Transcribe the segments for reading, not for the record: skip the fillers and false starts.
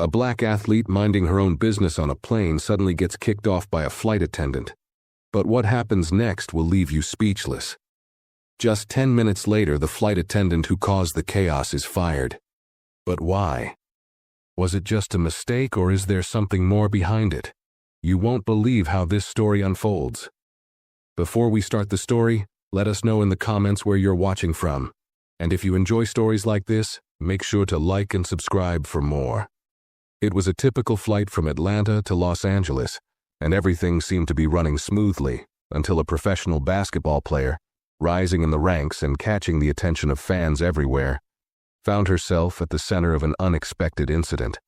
A black athlete minding her own business on a plane suddenly gets kicked off by a flight attendant. But what happens next will leave you speechless. Just 10 minutes later, the flight attendant who caused the chaos is fired. But why? Was it just a mistake, or is there something more behind it? You won't believe how this story unfolds. Before we start the story, let us know in the comments where you're watching from. And if you enjoy stories like this, make sure to like and subscribe for more. It was a typical flight from Atlanta to Los Angeles, and everything seemed to be running smoothly until a professional basketball player, rising in the ranks and catching the attention of fans everywhere, found herself at the center of an unexpected incident.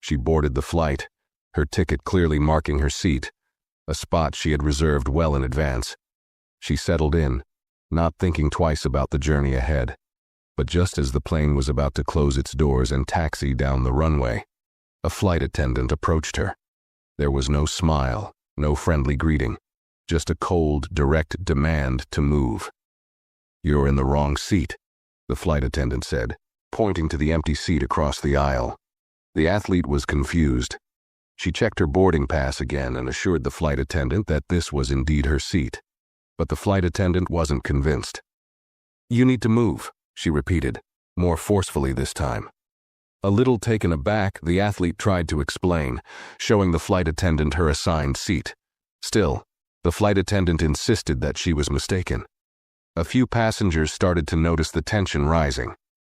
She boarded the flight, her ticket clearly marking her seat, a spot she had reserved well in advance. She settled in, not thinking twice about the journey ahead. But just as the plane was about to close its doors and taxi down the runway, a flight attendant approached her. There was no smile, no friendly greeting, just a cold, direct demand to move. "You're in the wrong seat," the flight attendant said, pointing to the empty seat across the aisle. The athlete was confused. She checked her boarding pass again and assured the flight attendant that this was indeed her seat. But the flight attendant wasn't convinced. "You need to move," she repeated, more forcefully this time. A little taken aback, the athlete tried to explain, showing the flight attendant her assigned seat. Still, the flight attendant insisted that she was mistaken. A few passengers started to notice the tension rising.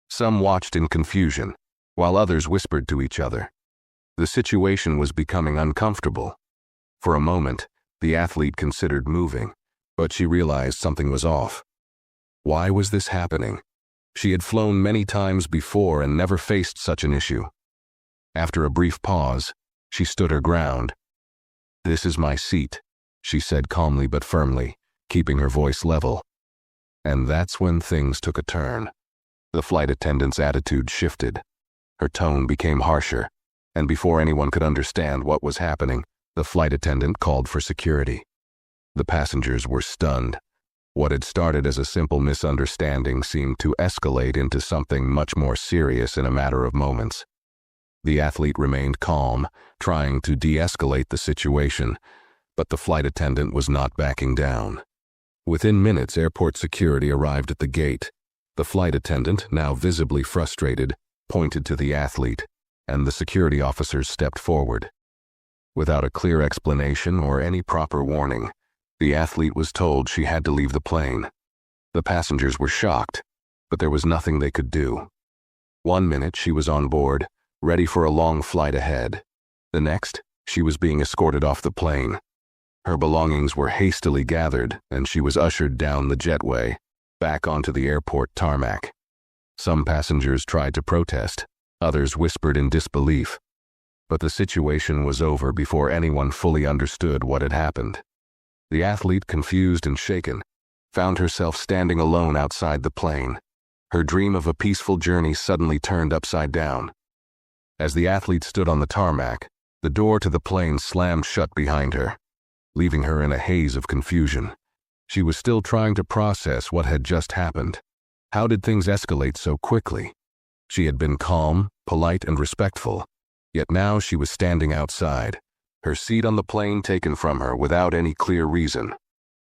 Some watched in confusion, while others whispered to each other. The situation was becoming uncomfortable. For a moment, the athlete considered moving, but she realized something was off. Why was this happening? She had flown many times before and never faced such an issue. After a brief pause, she stood her ground. "This is my seat," she said calmly but firmly, keeping her voice level. And that's when things took a turn. The flight attendant's attitude shifted. Her tone became harsher, and before anyone could understand what was happening, the flight attendant called for security. The passengers were stunned. What had started as a simple misunderstanding seemed to escalate into something much more serious in a matter of moments. The athlete remained calm, trying to de-escalate the situation, but the flight attendant was not backing down. Within minutes, airport security arrived at the gate. The flight attendant, now visibly frustrated, pointed to the athlete, and the security officers stepped forward. Without a clear explanation or any proper warning, the athlete was told she had to leave the plane. The passengers were shocked, but there was nothing they could do. 1 minute she was on board, ready for a long flight ahead. The next, she was being escorted off the plane. Her belongings were hastily gathered, and she was ushered down the jetway, back onto the airport tarmac. Some passengers tried to protest, others whispered in disbelief. But the situation was over before anyone fully understood what had happened. The athlete, confused and shaken, found herself standing alone outside the plane. Her dream of a peaceful journey suddenly turned upside down. As the athlete stood on the tarmac, the door to the plane slammed shut behind her, leaving her in a haze of confusion. She was still trying to process what had just happened. How did things escalate so quickly? She had been calm, polite, and respectful, yet now she was standing outside, her seat on the plane taken from her without any clear reason.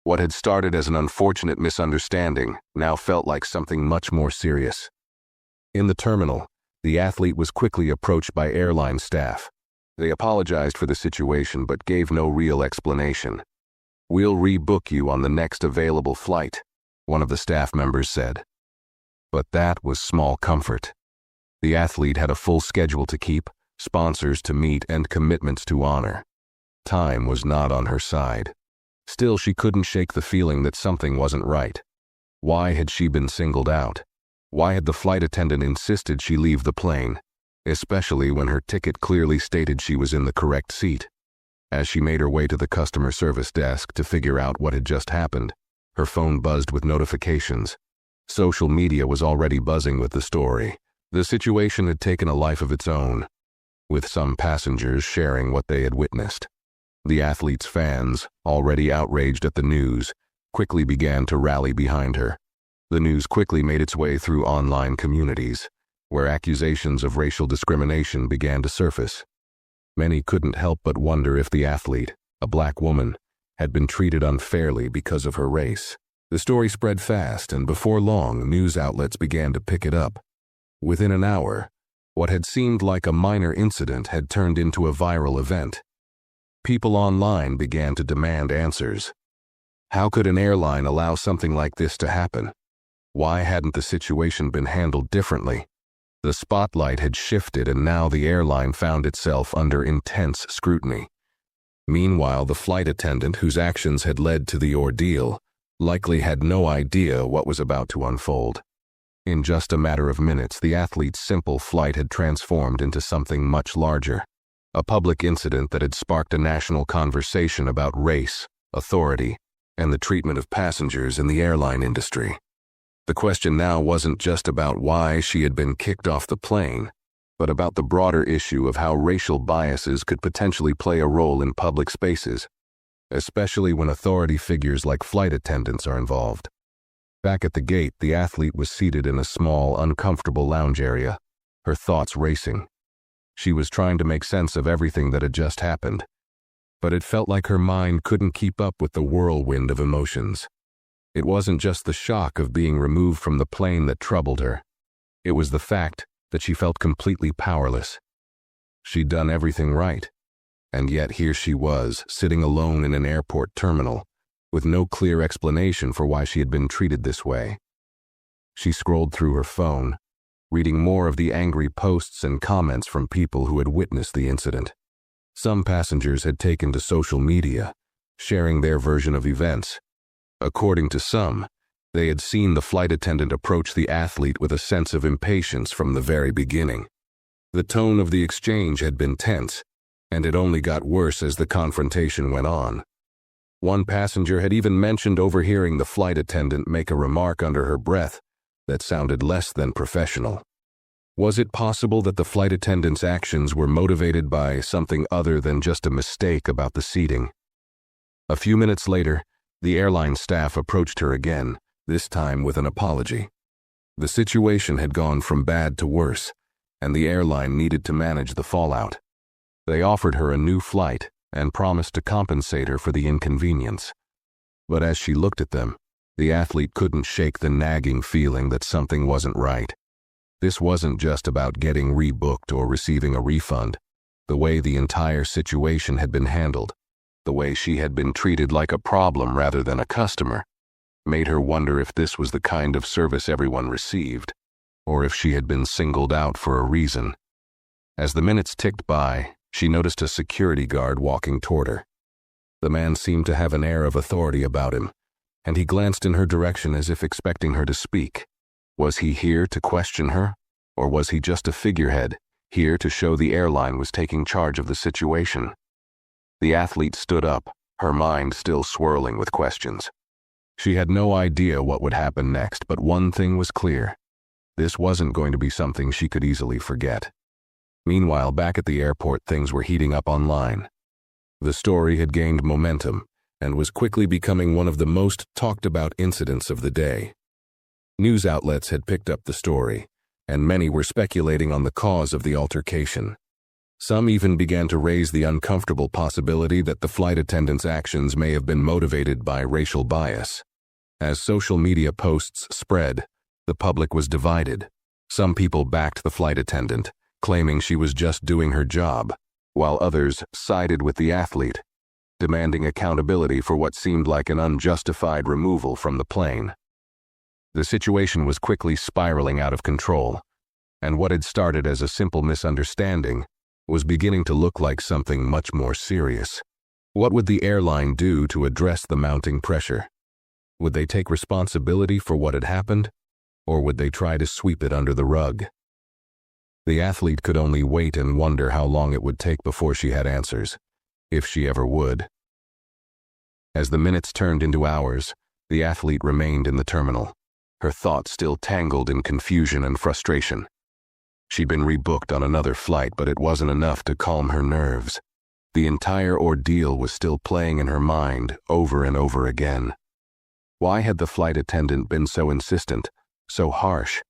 What had started as an unfortunate misunderstanding now felt like something much more serious. In the terminal, the athlete was quickly approached by airline staff. They apologized for the situation but gave no real explanation. "We'll rebook you on the next available flight," one of the staff members said. But that was small comfort. The athlete had a full schedule to keep, sponsors to meet, and commitments to honor. Time was not on her side. Still, she couldn't shake the feeling that something wasn't right. Why had she been singled out? Why had the flight attendant insisted she leave the plane, especially when her ticket clearly stated she was in the correct seat? As she made her way to the customer service desk to figure out what had just happened, her phone buzzed with notifications. Social media was already buzzing with the story. The situation had taken a life of its own, with some passengers sharing what they had witnessed. The athlete's fans, already outraged at the news, quickly began to rally behind her. The news quickly made its way through online communities. where accusations of racial discrimination began to surface. Many couldn't help but wonder if the athlete, a black woman, had been treated unfairly because of her race. The story spread fast, and before long, news outlets began to pick it up. Within an hour, what had seemed like a minor incident had turned into a viral event. People online began to demand answers. How could an airline allow something like this to happen? Why hadn't the situation been handled differently? The spotlight had shifted, and now the airline found itself under intense scrutiny. Meanwhile, the flight attendant whose actions had led to the ordeal likely had no idea what was about to unfold. In just a matter of minutes, the athlete's simple flight had transformed into something much larger, a public incident that had sparked a national conversation about race, authority, and the treatment of passengers in the airline industry. The question now wasn't just about why she had been kicked off the plane, but about the broader issue of how racial biases could potentially play a role in public spaces, especially when authority figures like flight attendants are involved. Back at the gate, the athlete was seated in a small, uncomfortable lounge area, her thoughts racing. She was trying to make sense of everything that had just happened, but it felt like her mind couldn't keep up with the whirlwind of emotions. It wasn't just the shock of being removed from the plane that troubled her. It was the fact that she felt completely powerless. She'd done everything right, and yet here she was, sitting alone in an airport terminal, with no clear explanation for why she had been treated this way. She scrolled through her phone, reading more of the angry posts and comments from people who had witnessed the incident. Some passengers had taken to social media, sharing their version of events. According to some, they had seen the flight attendant approach the athlete with a sense of impatience from the very beginning. The tone of the exchange had been tense, and it only got worse as the confrontation went on. One passenger had even mentioned overhearing the flight attendant make a remark under her breath that sounded less than professional. Was it possible that the flight attendant's actions were motivated by something other than just a mistake about the seating? A few minutes later, the airline staff approached her again, this time with an apology. The situation had gone from bad to worse, and the airline needed to manage the fallout. They offered her a new flight and promised to compensate her for the inconvenience. But as she looked at them, the athlete couldn't shake the nagging feeling that something wasn't right. This wasn't just about getting rebooked or receiving a refund. The way the entire situation had been handled, the way she had been treated like a problem rather than a customer, made her wonder if this was the kind of service everyone received, or if she had been singled out for a reason. As the minutes ticked by, she noticed a security guard walking toward her. The man seemed to have an air of authority about him, and he glanced in her direction as if expecting her to speak. Was he here to question her, or was he just a figurehead, here to show the airline was taking charge of the situation? The athlete stood up, her mind still swirling with questions. She had no idea what would happen next, but one thing was clear. This wasn't going to be something she could easily forget. Meanwhile, back at the airport, things were heating up online. The story had gained momentum and was quickly becoming one of the most talked about incidents of the day. News outlets had picked up the story, and many were speculating on the cause of the altercation. Some even began to raise the uncomfortable possibility that the flight attendant's actions may have been motivated by racial bias. As social media posts spread, the public was divided. Some people backed the flight attendant, claiming she was just doing her job, while others sided with the athlete, demanding accountability for what seemed like an unjustified removal from the plane. The situation was quickly spiraling out of control, and what had started as a simple misunderstanding was beginning to look like something much more serious. What would the airline do to address the mounting pressure? Would they take responsibility for what had happened, or would they try to sweep it under the rug? The athlete could only wait and wonder how long it would take before she had answers, if she ever would. As the minutes turned into hours, the athlete remained in the terminal, her thoughts still tangled in confusion and frustration. She'd been rebooked on another flight, but it wasn't enough to calm her nerves. The entire ordeal was still playing in her mind over and over again. Why had the flight attendant been so insistent, so harsh?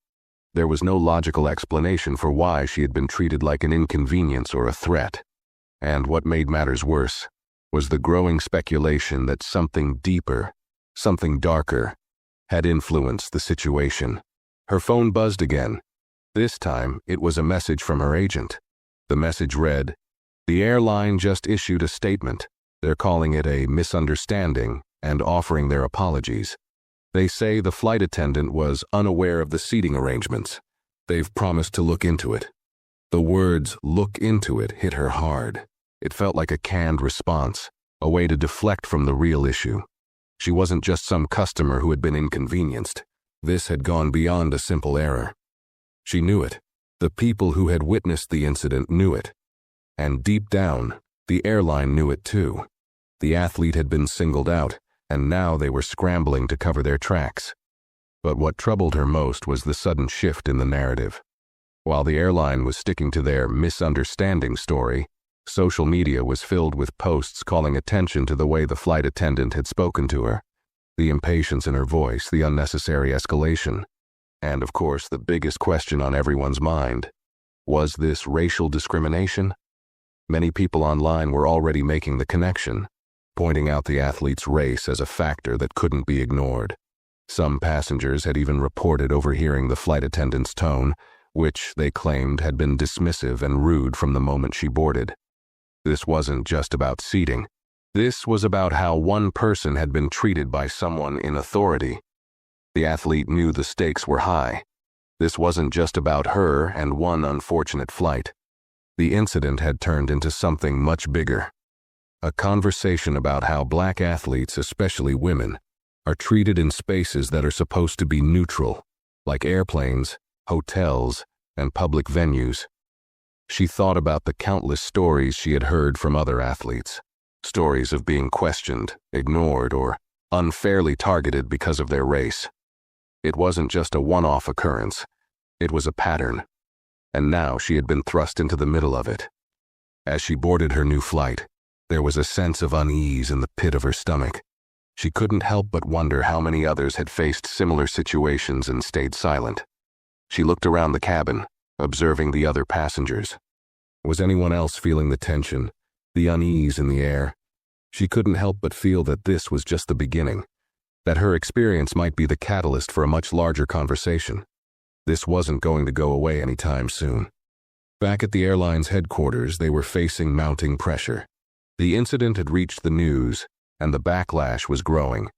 There was no logical explanation for why she had been treated like an inconvenience or a threat. And what made matters worse was the growing speculation that something deeper, something darker, had influenced the situation. Her phone buzzed again. This time, it was a message from her agent. The message read, "The airline just issued a statement. They're calling it a misunderstanding and offering their apologies. They say the flight attendant was unaware of the seating arrangements. They've promised to look into it." The words "look into it" hit her hard. It felt like a canned response, a way to deflect from the real issue. She wasn't just some customer who had been inconvenienced. This had gone beyond a simple error. She knew it. The people who had witnessed the incident knew it. And deep down, the airline knew it too. The athlete had been singled out, and now they were scrambling to cover their tracks. But what troubled her most was the sudden shift in the narrative. While the airline was sticking to their misunderstanding story, social media was filled with posts calling attention to the way the flight attendant had spoken to her, the impatience in her voice, the unnecessary escalation, and of course the biggest question on everyone's mind: was this racial discrimination? Many people online were already making the connection, pointing out the athlete's race as a factor that couldn't be ignored. Some passengers had even reported overhearing the flight attendant's tone, which they claimed had been dismissive and rude from the moment she boarded. This wasn't just about seating. This was about how one person had been treated by someone in authority. The athlete knew the stakes were high. This wasn't just about her and one unfortunate flight. The incident had turned into something much bigger. A conversation about how black athletes, especially women, are treated in spaces that are supposed to be neutral, like airplanes, hotels, and public venues. She thought about the countless stories she had heard from other athletes, stories of being questioned, ignored, or unfairly targeted because of their race. It wasn't just a one-off occurrence. It was a pattern. And now she had been thrust into the middle of it. As she boarded her new flight, there was a sense of unease in the pit of her stomach. She couldn't help but wonder how many others had faced similar situations and stayed silent. She looked around the cabin, observing the other passengers. Was anyone else feeling the tension, the unease in the air? She couldn't help but feel that this was just the beginning, that her experience might be the catalyst for a much larger conversation. This wasn't going to go away anytime soon. Back at the airline's headquarters, they were facing mounting pressure. The incident had reached the news, and the backlash was growing.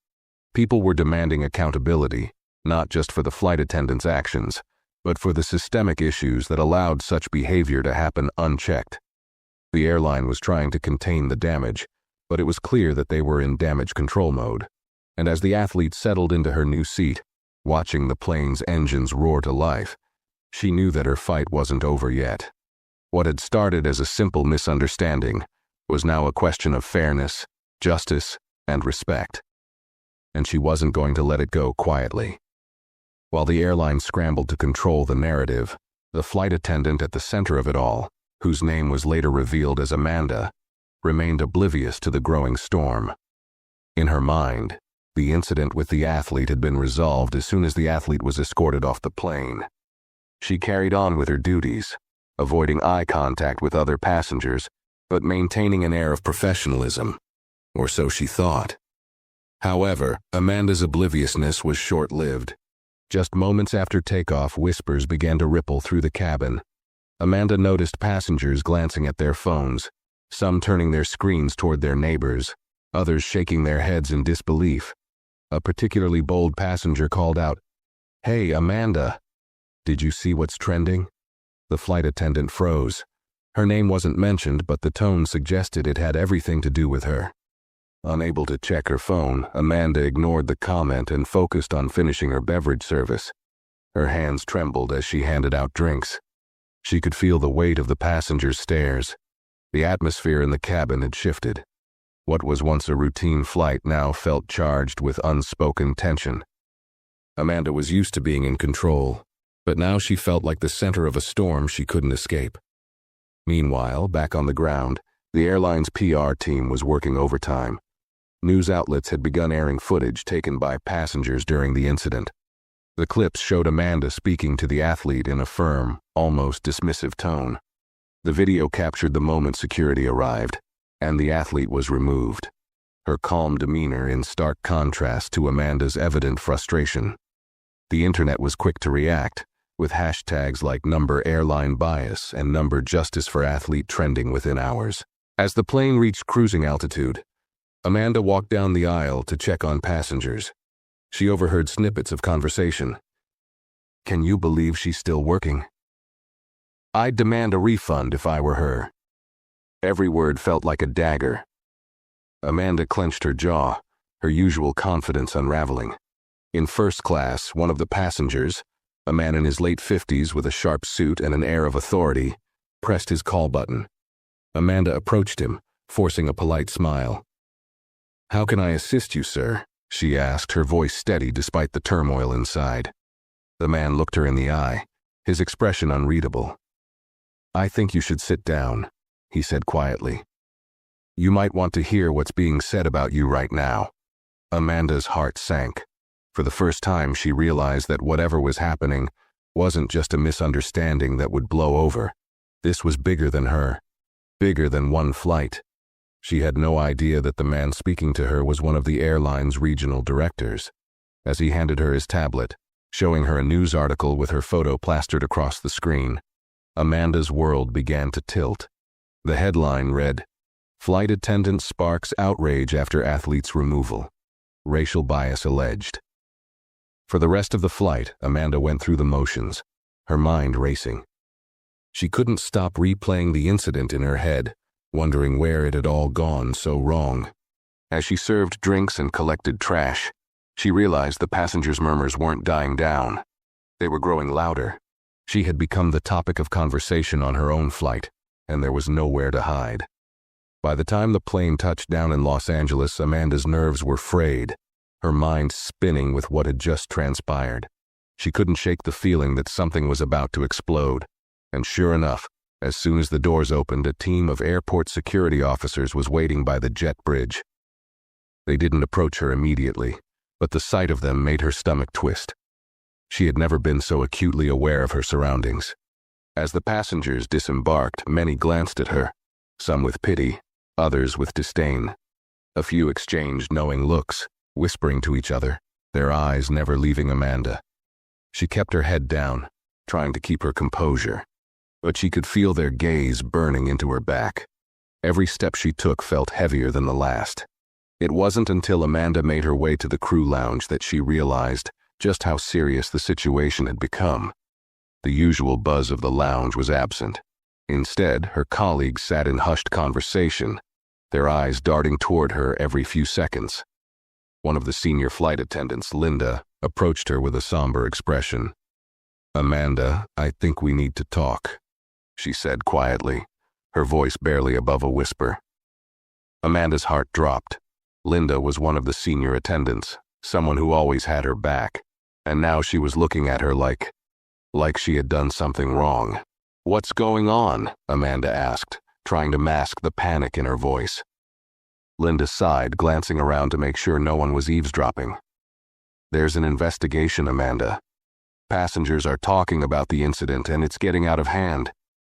People were demanding accountability, not just for the flight attendant's actions, but for the systemic issues that allowed such behavior to happen unchecked. The airline was trying to contain the damage, but it was clear that they were in damage control mode. And as the athlete settled into her new seat, watching the plane's engines roar to life, she knew that her fight wasn't over yet. What had started as a simple misunderstanding was now a question of fairness, justice, and respect. And she wasn't going to let it go quietly. While the airline scrambled to control the narrative, the flight attendant at the center of it all, whose name was later revealed as Amanda, remained oblivious to the growing storm. In her mind, the incident with the athlete had been resolved as soon as the athlete was escorted off the plane. She carried on with her duties, avoiding eye contact with other passengers, but maintaining an air of professionalism, or so she thought. However, Amanda's obliviousness was short-lived. Just moments after takeoff, whispers began to ripple through the cabin. Amanda noticed passengers glancing at their phones, some turning their screens toward their neighbors, others shaking their heads in disbelief. A particularly bold passenger called out, "Hey, Amanda, did you see what's trending?" The flight attendant froze. Her name wasn't mentioned, but the tone suggested it had everything to do with her. Unable to check her phone, Amanda ignored the comment and focused on finishing her beverage service. Her hands trembled as she handed out drinks. She could feel the weight of the passengers' stares. The atmosphere in the cabin had shifted. What was once a routine flight now felt charged with unspoken tension. Amanda was used to being in control, but now she felt like the center of a storm she couldn't escape. Meanwhile, back on the ground, the airline's PR team was working overtime. News outlets had begun airing footage taken by passengers during the incident. The clips showed Amanda speaking to the athlete in a firm, almost dismissive tone. The video captured the moment security arrived, and the athlete was removed, her calm demeanor in stark contrast to Amanda's evident frustration. The internet was quick to react, with hashtags like #airline-bias and #justice for athlete trending within hours. As the plane reached cruising altitude, Amanda walked down the aisle to check on passengers. She overheard snippets of conversation. "Can you believe she's still working? I'd demand a refund if I were her." Every word felt like a dagger. Amanda clenched her jaw, her usual confidence unraveling. In first class, one of the passengers, a man in his late 50s with a sharp suit and an air of authority, pressed his call button. Amanda approached him, forcing a polite smile. "How can I assist you, sir?" she asked, her voice steady despite the turmoil inside. The man looked her in the eye, his expression unreadable. "I think you should sit down," he said quietly. "You might want to hear what's being said about you right now." Amanda's heart sank. For the first time, she realized that whatever was happening wasn't just a misunderstanding that would blow over. This was bigger than her, bigger than one flight. She had no idea that the man speaking to her was one of the airline's regional directors. As he handed her his tablet, showing her a news article with her photo plastered across the screen, Amanda's world began to tilt. The headline read, "Flight attendant sparks outrage after athlete's removal. Racial bias alleged." For the rest of the flight, Amanda went through the motions, her mind racing. She couldn't stop replaying the incident in her head, wondering where it had all gone so wrong. As she served drinks and collected trash, she realized the passengers' murmurs weren't dying down. They were growing louder. She had become the topic of conversation on her own flight, and there was nowhere to hide. By the time the plane touched down in Los Angeles, Amanda's nerves were frayed, her mind spinning with what had just transpired. She couldn't shake the feeling that something was about to explode, and sure enough, as soon as the doors opened, a team of airport security officers was waiting by the jet bridge. They didn't approach her immediately, but the sight of them made her stomach twist. She had never been so acutely aware of her surroundings. As the passengers disembarked, many glanced at her, some with pity, others with disdain. A few exchanged knowing looks, whispering to each other, their eyes never leaving Amanda. She kept her head down, trying to keep her composure, but she could feel their gaze burning into her back. Every step she took felt heavier than the last. It wasn't until Amanda made her way to the crew lounge that she realized just how serious the situation had become. The usual buzz of the lounge was absent. Instead, her colleagues sat in hushed conversation, their eyes darting toward her every few seconds. One of the senior flight attendants, Linda, approached her with a somber expression. "Amanda, I think we need to talk," she said quietly, her voice barely above a whisper. Amanda's heart dropped. Linda was one of the senior attendants, someone who always had her back, and now she was looking at her like she had done something wrong. "What's going on?" Amanda asked, trying to mask the panic in her voice. Linda sighed, glancing around to make sure no one was eavesdropping. "There's an investigation, Amanda. Passengers are talking about the incident and it's getting out of hand.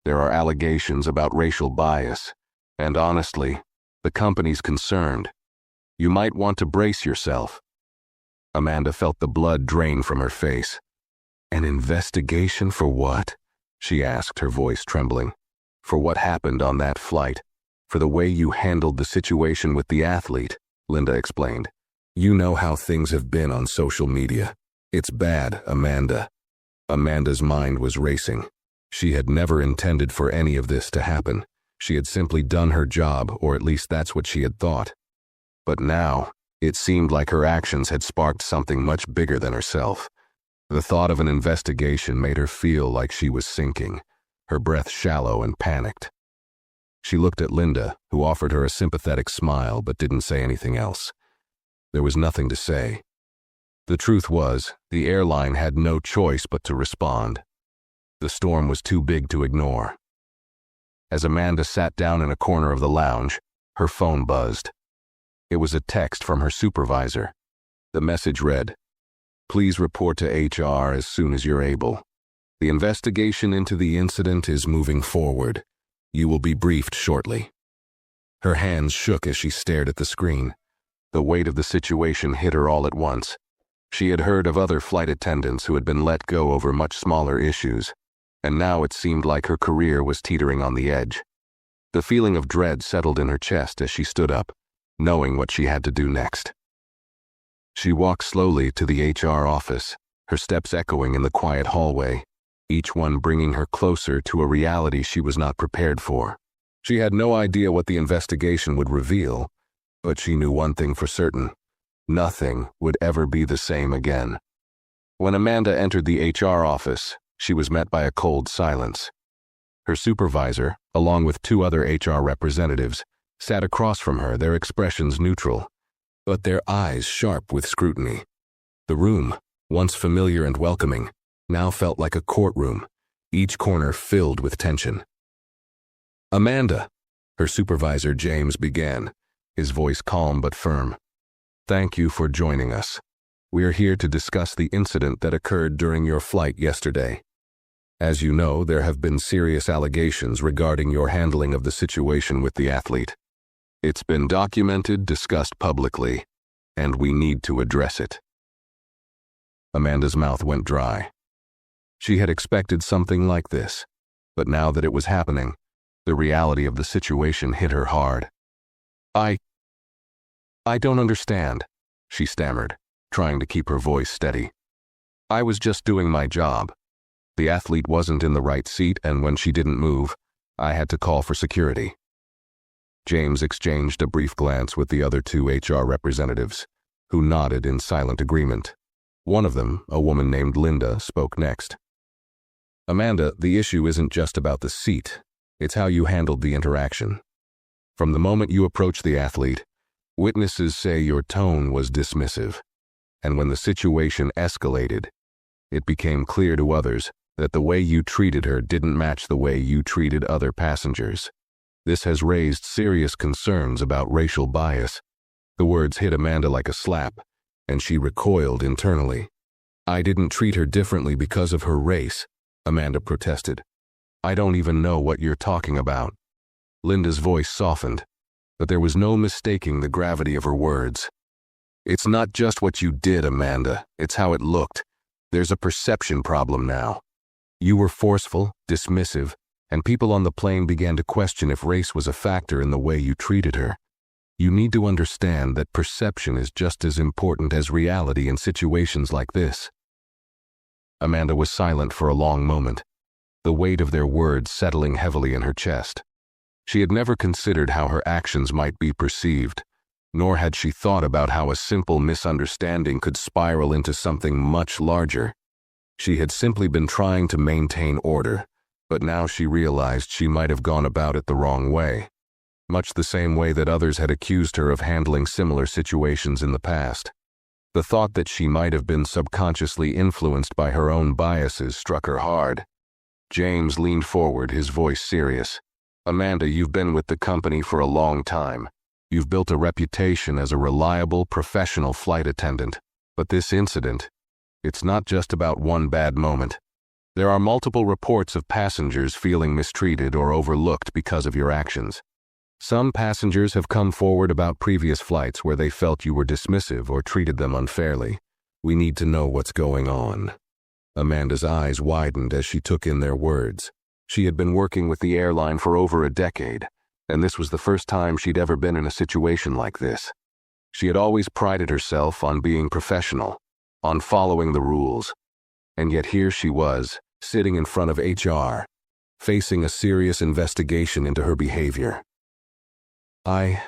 There are allegations about racial bias, and honestly, the company's concerned. You might want to brace yourself." Amanda felt the blood drain from her face. "An investigation for what?" she asked, her voice trembling. "For what happened on that flight. For the way you handled the situation with the athlete," Linda explained. "You know how things have been on social media. It's bad, Amanda." Amanda's mind was racing. She had never intended for any of this to happen. She had simply done her job, or at least that's what she had thought. But now, it seemed like her actions had sparked something much bigger than herself. The thought of an investigation made her feel like she was sinking, her breath shallow and panicked. She looked at Linda, who offered her a sympathetic smile but didn't say anything else. There was nothing to say. The truth was, the airline had no choice but to respond. The storm was too big to ignore. As Amanda sat down in a corner of the lounge, her phone buzzed. It was a text from her supervisor. The message read, Please report to HR as soon as you're able. The investigation into the incident is moving forward. You will be briefed shortly." Her hands shook as she stared at the screen. The weight of the situation hit her all at once. She had heard of other flight attendants who had been let go over much smaller issues, and now it seemed like her career was teetering on the edge. The feeling of dread settled in her chest as she stood up, knowing what she had to do next. She walked slowly to the HR office, her steps echoing in the quiet hallway, each one bringing her closer to a reality she was not prepared for. She had no idea what the investigation would reveal, but she knew one thing for certain: nothing would ever be the same again. When Amanda entered the HR office, she was met by a cold silence. Her supervisor, along with 2 other HR representatives, sat across from her, their expressions neutral, but their eyes sharp with scrutiny. The room, once familiar and welcoming, now felt like a courtroom, each corner filled with tension. "Amanda," her supervisor James began, his voice calm but firm. "Thank you for joining us. We are here to discuss the incident that occurred during your flight yesterday. As you know, there have been serious allegations regarding your handling of the situation with the athlete. It's been documented, discussed publicly, and we need to address it." Amanda's mouth went dry. She had expected something like this, but now that it was happening, the reality of the situation hit her hard. I don't understand," she stammered, trying to keep her voice steady. "I was just doing my job. The athlete wasn't in the right seat, and when she didn't move, I had to call for security." James exchanged a brief glance with the other 2 HR representatives, who nodded in silent agreement. One of them, a woman named Linda, spoke next. "Amanda, the issue isn't just about the seat. It's how you handled the interaction. From the moment you approached the athlete, witnesses say your tone was dismissive, and when the situation escalated, it became clear to others that the way you treated her didn't match the way you treated other passengers. This has raised serious concerns about racial bias." The words hit Amanda like a slap, and she recoiled internally. "I didn't treat her differently because of her race," Amanda protested. "I don't even know what you're talking about." Linda's voice softened, but there was no mistaking the gravity of her words. "It's not just what you did, Amanda, it's how it looked. There's a perception problem now. You were forceful, dismissive, and people on the plane began to question if race was a factor in the way you treated her. You need to understand that perception is just as important as reality in situations like this." Amanda was silent for a long moment, the weight of their words settling heavily in her chest. She had never considered how her actions might be perceived, nor had she thought about how a simple misunderstanding could spiral into something much larger. She had simply been trying to maintain order, but now she realized she might have gone about it the wrong way, much the same way that others had accused her of handling similar situations in the past. The thought that she might have been subconsciously influenced by her own biases struck her hard. James leaned forward, his voice serious. "Amanda, you've been with the company for a long time. You've built a reputation as a reliable, professional flight attendant. But this incident, it's not just about one bad moment. There are multiple reports of passengers feeling mistreated or overlooked because of your actions. Some passengers have come forward about previous flights where they felt you were dismissive or treated them unfairly. We need to know what's going on." Amanda's eyes widened as she took in their words. She had been working with the airline for over a decade, and this was the first time she'd ever been in a situation like this. She had always prided herself on being professional, on following the rules, and yet here she was, sitting in front of HR, facing a serious investigation into her behavior. I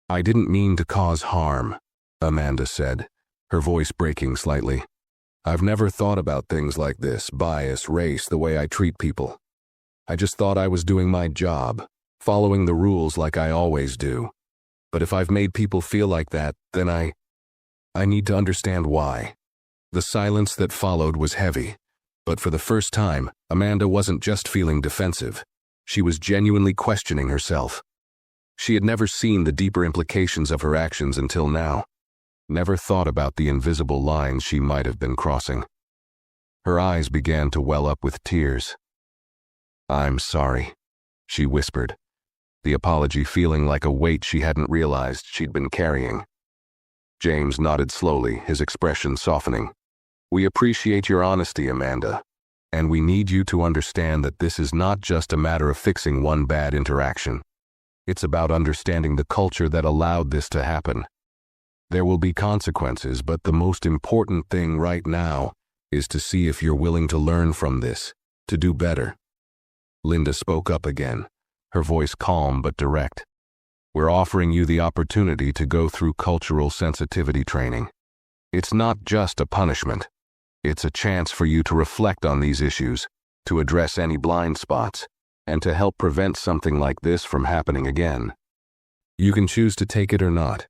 didn't mean to cause harm," Amanda said, her voice breaking slightly. "I've never thought about things like this, bias, race, the way I treat people. I just thought I was doing my job, following the rules like I always do. But if I've made people feel like that, then I need to understand why." The silence that followed was heavy, but for the first time, Amanda wasn't just feeling defensive. She was genuinely questioning herself. She had never seen the deeper implications of her actions until now. never thought about the invisible lines she might have been crossing. Her eyes began to well up with tears. "I'm sorry," she whispered, the apology feeling like a weight she hadn't realized she'd been carrying. James nodded slowly, his expression softening. "We appreciate your honesty, Amanda, and we need you to understand that this is not just a matter of fixing one bad interaction. It's about understanding the culture that allowed this to happen. There will be consequences, but the most important thing right now is to see if you're willing to learn from this, to do better." Linda spoke up again, her voice calm but direct. "We're offering you the opportunity to go through cultural sensitivity training. It's not just a punishment. It's a chance for you to reflect on these issues, to address any blind spots, and to help prevent something like this from happening again. You can choose to take it or not,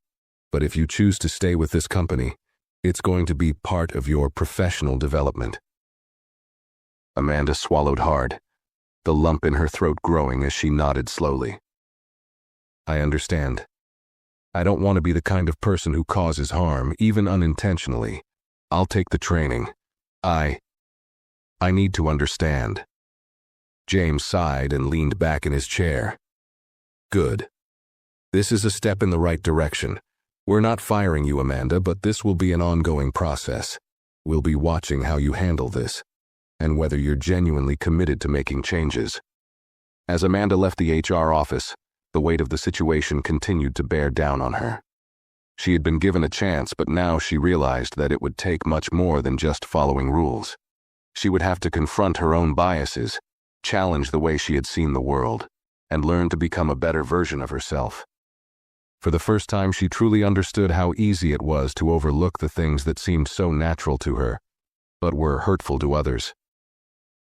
but if you choose to stay with this company, it's going to be part of your professional development." Amanda swallowed hard, the lump in her throat growing as she nodded slowly. "I understand. I don't want to be the kind of person who causes harm, even unintentionally. I'll take the training. I need to understand." James sighed and leaned back in his chair. "Good. This is a step in the right direction. We're not firing you, Amanda, but this will be an ongoing process. We'll be watching how you handle this, and whether you're genuinely committed to making changes." As Amanda left the HR office, the weight of the situation continued to bear down on her. She had been given a chance, but now she realized that it would take much more than just following rules. She would have to confront her own biases, challenge the way she had seen the world, and learn to become a better version of herself. For the first time, she truly understood how easy it was to overlook the things that seemed so natural to her, but were hurtful to others.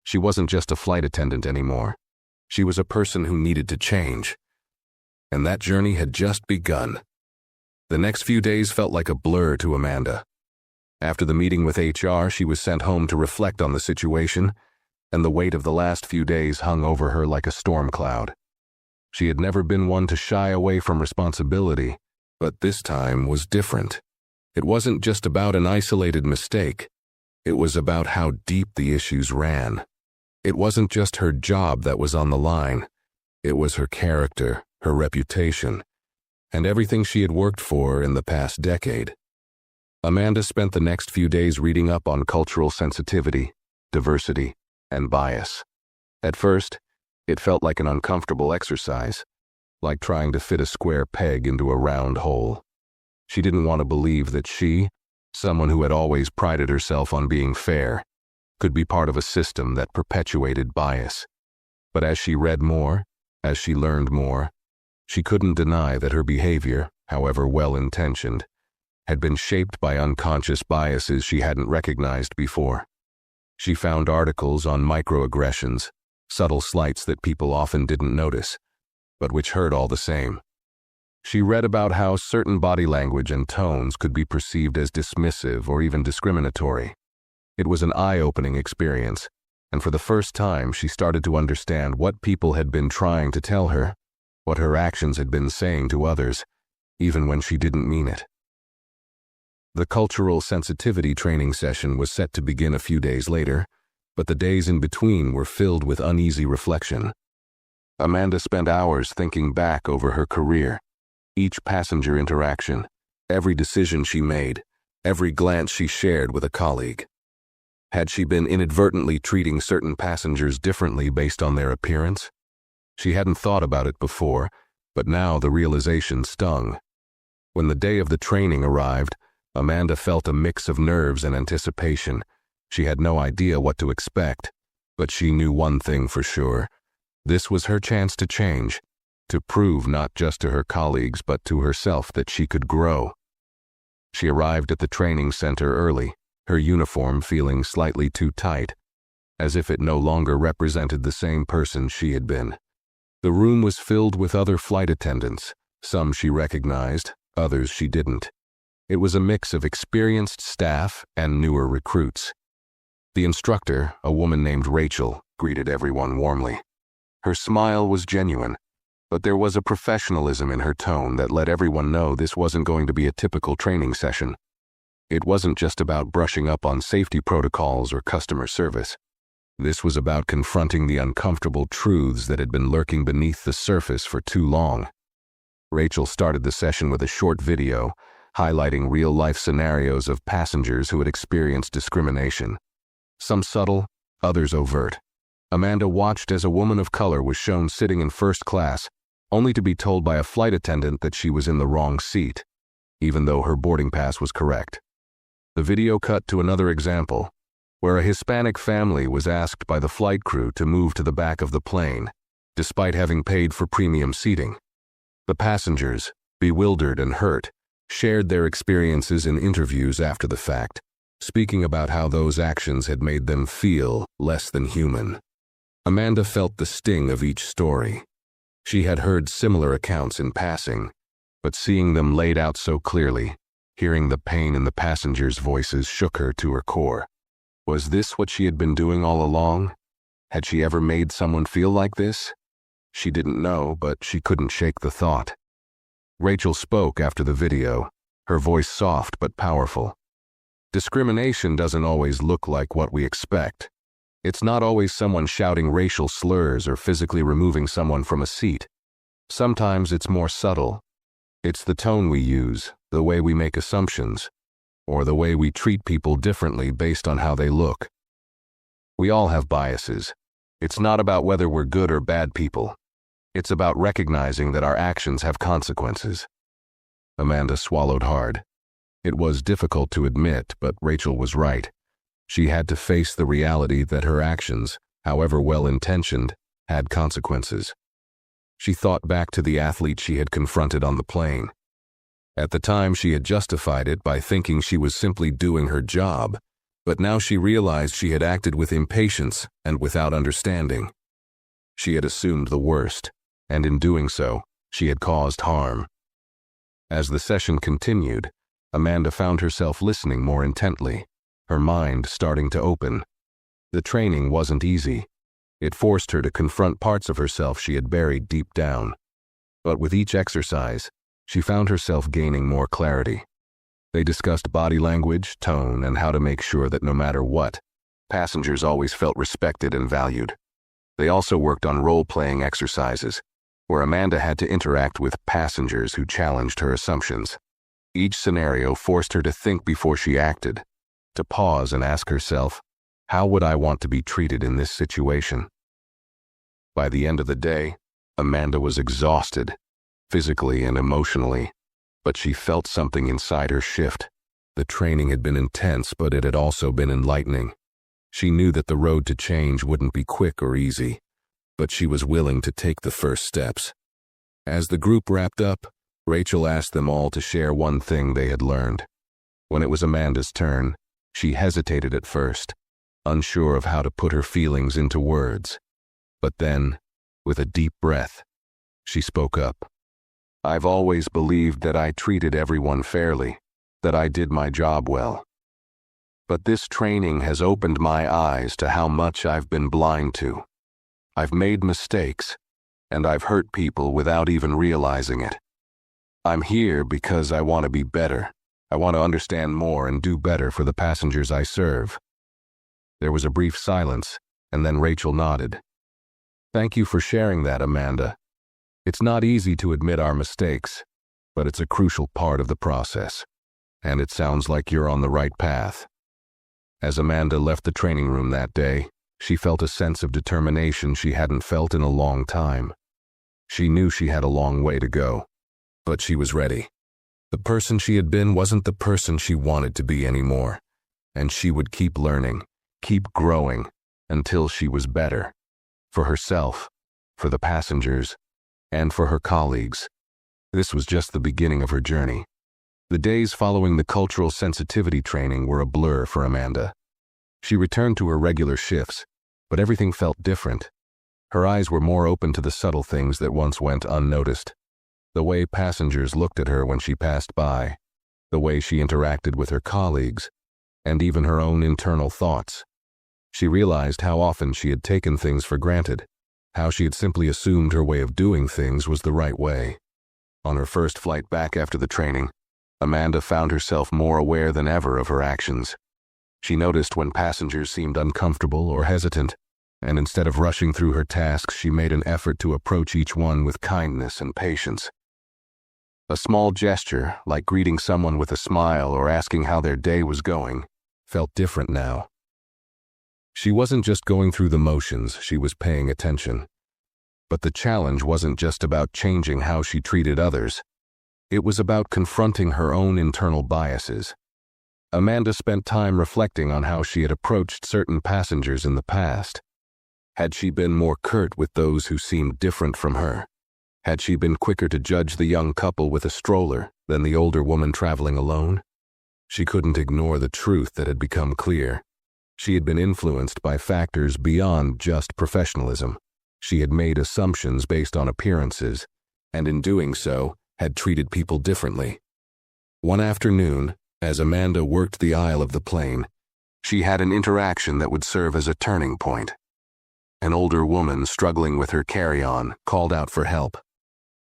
She wasn't just a flight attendant anymore. She was a person who needed to change. And that journey had just begun. The next few days felt like a blur to Amanda. After the meeting with HR, she was sent home to reflect on the situation, and the weight of the last few days hung over her like a storm cloud. She had never been one to shy away from responsibility, but this time was different. It wasn't just about an isolated mistake. It was about how deep the issues ran. It wasn't just her job that was on the line. It was her character, her reputation, and everything she had worked for in the past decade. Amanda spent the next few days reading up on cultural sensitivity, diversity, and bias. At first, it felt like an uncomfortable exercise, like trying to fit a square peg into a round hole. She didn't want to believe that she, someone who had always prided herself on being fair, could be part of a system that perpetuated bias. But as she read more, as she learned more, she couldn't deny that her behavior, however well-intentioned, had been shaped by unconscious biases she hadn't recognized before. She found articles on microaggressions, subtle slights that people often didn't notice, but which hurt all the same. She read about how certain body language and tones could be perceived as dismissive or even discriminatory. It was an eye-opening experience, and for the first time she started to understand what people had been trying to tell her, what her actions had been saying to others, even when she didn't mean it. The cultural sensitivity training session was set to begin a few days later, but the days in between were filled with uneasy reflection. Amanda spent hours thinking back over her career, each passenger interaction, every decision she made, every glance she shared with a colleague. Had she been inadvertently treating certain passengers differently based on their appearance? She hadn't thought about it before, but now the realization stung. When the day of the training arrived, Amanda felt a mix of nerves and anticipation. She had no idea what to expect, but she knew one thing for sure. This was her chance to change, to prove not just to her colleagues but to herself that she could grow. She arrived at the training center early, her uniform feeling slightly too tight, as if it no longer represented the same person she had been. The room was filled with other flight attendants, some she recognized, others she didn't. It was a mix of experienced staff and newer recruits. The instructor, a woman named Rachel, greeted everyone warmly. Her smile was genuine, But there was a professionalism in her tone that let everyone know this wasn't going to be a typical training session. It wasn't just about brushing up on safety protocols or customer service. This was about confronting the uncomfortable truths that had been lurking beneath the surface for too long. Rachel started the session with a short video highlighting real-life scenarios of passengers who had experienced discrimination. Some subtle, others overt. Amanda watched as a woman of color was shown sitting in first class, only to be told by a flight attendant that she was in the wrong seat, even though her boarding pass was correct. The video cut to another example, where a Hispanic family was asked by the flight crew to move to the back of the plane, despite having paid for premium seating. The passengers, bewildered and hurt, shared their experiences in interviews after the fact, speaking about how those actions had made them feel less than human. Amanda felt the sting of each story. She had heard similar accounts in passing, but seeing them laid out so clearly, hearing the pain in the passengers' voices shook her to her core. Was this what she had been doing all along? Had she ever made someone feel like this? She didn't know, but she couldn't shake the thought. Rachel spoke after the video, her voice soft but powerful. Discrimination doesn't always look like what we expect. It's not always someone shouting racial slurs or physically removing someone from a seat. Sometimes it's more subtle. It's the tone we use, the way we make assumptions, or the way we treat people differently based on how they look. We all have biases. It's not about whether we're good or bad people. It's about recognizing that our actions have consequences. Amanda swallowed hard. It was difficult to admit, but Rachel was right. She had to face the reality that her actions, however well-intentioned, had consequences. She thought back to the athlete she had confronted on the plane. At the time, she had justified it by thinking she was simply doing her job, but now she realized she had acted with impatience and without understanding. She had assumed the worst, and in doing so, she had caused harm. As the session continued, Amanda found herself listening more intently, her mind starting to open. The training wasn't easy. It forced her to confront parts of herself she had buried deep down. But with each exercise, she found herself gaining more clarity. They discussed body language, tone, and how to make sure that no matter what, passengers always felt respected and valued. They also worked on role-playing exercises, where Amanda had to interact with passengers who challenged her assumptions. Each scenario forced her to think before she acted, to pause and ask herself, how would I want to be treated in this situation? By the end of the day, Amanda was exhausted, physically and emotionally, but she felt something inside her shift. The training had been intense, but it had also been enlightening. She knew that the road to change wouldn't be quick or easy, but she was willing to take the first steps. As the group wrapped up, Rachel asked them all to share one thing they had learned. When it was Amanda's turn, she hesitated at first, unsure of how to put her feelings into words. But then, with a deep breath, she spoke up. I've always believed that I treated everyone fairly, that I did my job well. But this training has opened my eyes to how much I've been blind to. I've made mistakes, and I've hurt people without even realizing it. I'm here because I want to be better. I want to understand more and do better for the passengers I serve. There was a brief silence, and then Rachel nodded. Thank you for sharing that, Amanda. It's not easy to admit our mistakes, but it's a crucial part of the process, and it sounds like you're on the right path. As Amanda left the training room that day, she felt a sense of determination she hadn't felt in a long time. She knew she had a long way to go, but she was ready. The person she had been wasn't the person she wanted to be anymore, and she would keep learning, keep growing, until she was better. For herself, for the passengers, and for her colleagues. This was just the beginning of her journey. The days following the cultural sensitivity training were a blur for Amanda. She returned to her regular shifts, but everything felt different. Her eyes were more open to the subtle things that once went unnoticed. The way passengers looked at her when she passed by, the way she interacted with her colleagues, and even her own internal thoughts. She realized how often she had taken things for granted, how she had simply assumed her way of doing things was the right way. On her first flight back after the training, Amanda found herself more aware than ever of her actions. She noticed when passengers seemed uncomfortable or hesitant, and instead of rushing through her tasks, she made an effort to approach each one with kindness and patience. A small gesture, like greeting someone with a smile or asking how their day was going, felt different now. She wasn't just going through the motions, she was paying attention. But the challenge wasn't just about changing how she treated others. It was about confronting her own internal biases. Amanda spent time reflecting on how she had approached certain passengers in the past. Had she been more curt with those who seemed different from her? Had she been quicker to judge the young couple with a stroller than the older woman traveling alone? She couldn't ignore the truth that had become clear. She had been influenced by factors beyond just professionalism. She had made assumptions based on appearances, and in doing so, had treated people differently. One afternoon, as Amanda worked the aisle of the plane, she had an interaction that would serve as a turning point. An older woman struggling with her carry-on called out for help.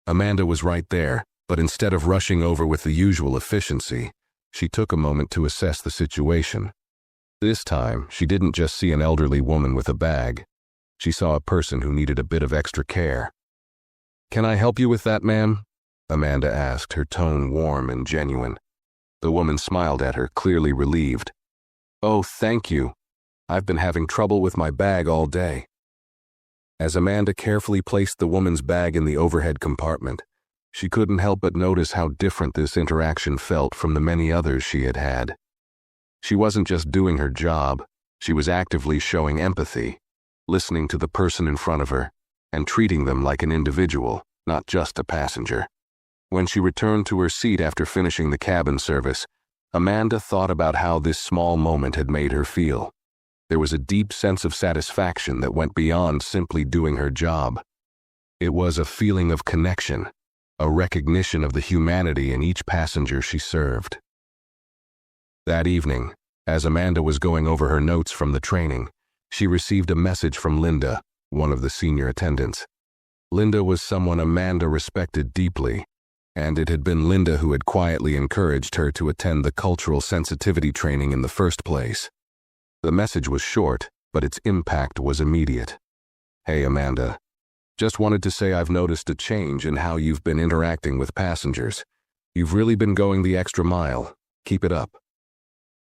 Amanda was right there, but instead of rushing over with the usual efficiency, she took a moment to assess the situation. This time, she didn't just see an elderly woman with a bag. She saw a person who needed a bit of extra care. "Can I help you with that, ma'am?" Amanda asked, her tone warm and genuine. The woman smiled at her, clearly relieved. "Oh, thank you. I've been having trouble with my bag all day." As Amanda carefully placed the woman's bag in the overhead compartment, she couldn't help but notice how different this interaction felt from the many others she had had. She wasn't just doing her job, she was actively showing empathy, listening to the person in front of her, and treating them like an individual, not just a passenger. When she returned to her seat after finishing the cabin service, Amanda thought about how this small moment had made her feel. There was a deep sense of satisfaction that went beyond simply doing her job. It was a feeling of connection, a recognition of the humanity in each passenger she served. That evening, as Amanda was going over her notes from the training, she received a message from Linda, one of the senior attendants. Linda was someone Amanda respected deeply, and it had been Linda who had quietly encouraged her to attend the cultural sensitivity training in the first place. The message was short, but its impact was immediate. "Hey, Amanda. Just wanted to say I've noticed a change in how you've been interacting with passengers. You've really been going the extra mile. Keep it up."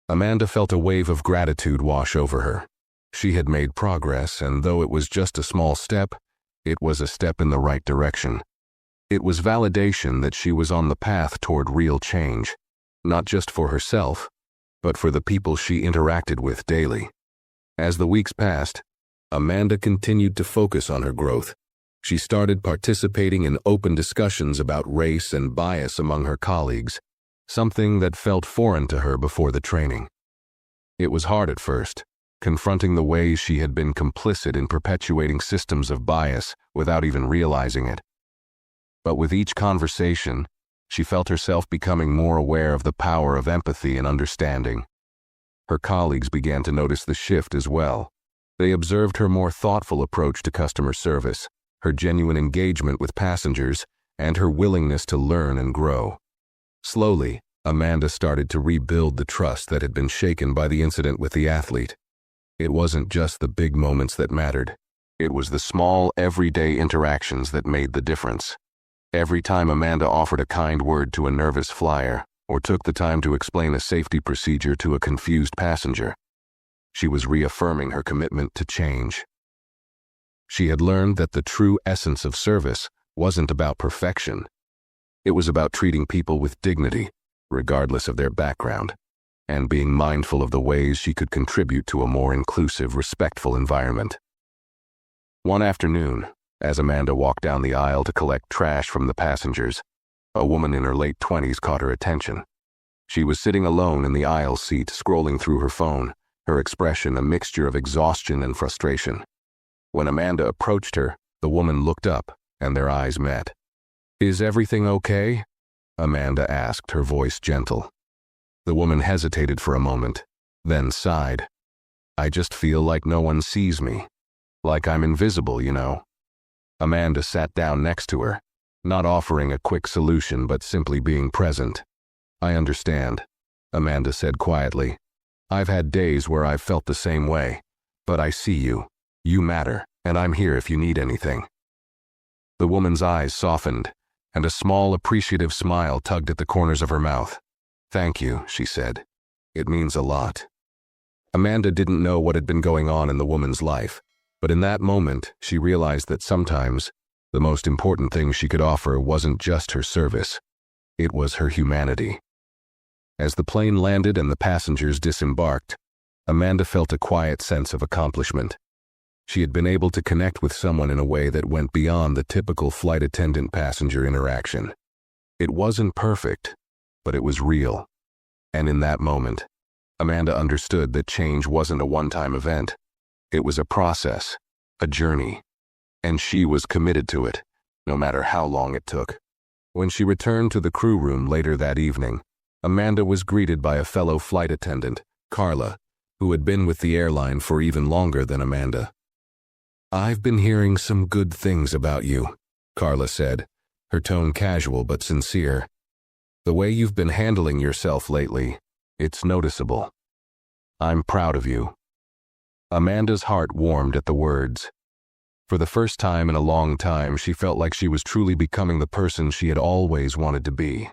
Amanda felt a wave of gratitude wash over her. She had made progress, and though it was just a small step, it was a step in the right direction. It was validation that she was on the path toward real change, not just for herself, but for the people she interacted with daily. As the weeks passed, Amanda continued to focus on her growth. She started participating in open discussions about race and bias among her colleagues, something that felt foreign to her before the training. It was hard at first, confronting the ways she had been complicit in perpetuating systems of bias without even realizing it. But with each conversation, she felt herself becoming more aware of the power of empathy and understanding. Her colleagues began to notice the shift as well. They observed her more thoughtful approach to customer service, her genuine engagement with passengers, and her willingness to learn and grow. Slowly, Amanda started to rebuild the trust that had been shaken by the incident with the athlete. It wasn't just the big moments that mattered. It was the small, everyday interactions that made the difference. Every time Amanda offered a kind word to a nervous flyer, or took the time to explain a safety procedure to a confused passenger, she was reaffirming her commitment to change. She had learned that the true essence of service wasn't about perfection. It was about treating people with dignity, regardless of their background, and being mindful of the ways she could contribute to a more inclusive, respectful environment. One afternoon, as Amanda walked down the aisle to collect trash from the passengers, a woman in her late 20s caught her attention. She was sitting alone in the aisle seat, scrolling through her phone, her expression a mixture of exhaustion and frustration. When Amanda approached her, the woman looked up, and their eyes met. "Is everything okay?" Amanda asked, her voice gentle. The woman hesitated for a moment, then sighed. "I just feel like no one sees me. Like I'm invisible, you know." Amanda sat down next to her, not offering a quick solution but simply being present. "I understand," Amanda said quietly. "I've had days where I've felt the same way, but I see you. You matter, and I'm here if you need anything." The woman's eyes softened, and a small, appreciative smile tugged at the corners of her mouth. "Thank you," she said. "It means a lot." Amanda didn't know what had been going on in the woman's life, but in that moment, she realized that sometimes the most important thing she could offer wasn't just her service. It was her humanity. As the plane landed and the passengers disembarked, Amanda felt a quiet sense of accomplishment. She had been able to connect with someone in a way that went beyond the typical flight attendant-passenger interaction. It wasn't perfect, but it was real. And in that moment, Amanda understood that change wasn't a one-time event. It was a process, a journey, and she was committed to it, no matter how long it took. When she returned to the crew room later that evening, Amanda was greeted by a fellow flight attendant, Carla, who had been with the airline for even longer than Amanda. "I've been hearing some good things about you," Carla said, her tone casual but sincere. "The way you've been handling yourself lately, it's noticeable. I'm proud of you." Amanda's heart warmed at the words. For the first time in a long time, she felt like she was truly becoming the person she had always wanted to be.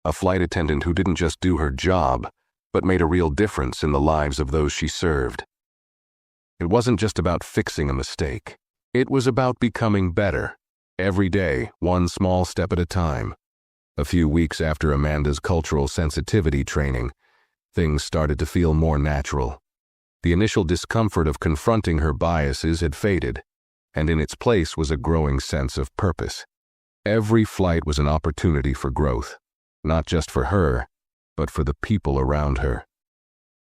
A flight attendant who didn't just do her job, but made a real difference in the lives of those she served. It wasn't just about fixing a mistake. It was about becoming better, every day, one small step at a time. A few weeks after Amanda's cultural sensitivity training, things started to feel more natural. The initial discomfort of confronting her biases had faded, and in its place was a growing sense of purpose. Every flight was an opportunity for growth, not just for her, but for the people around her.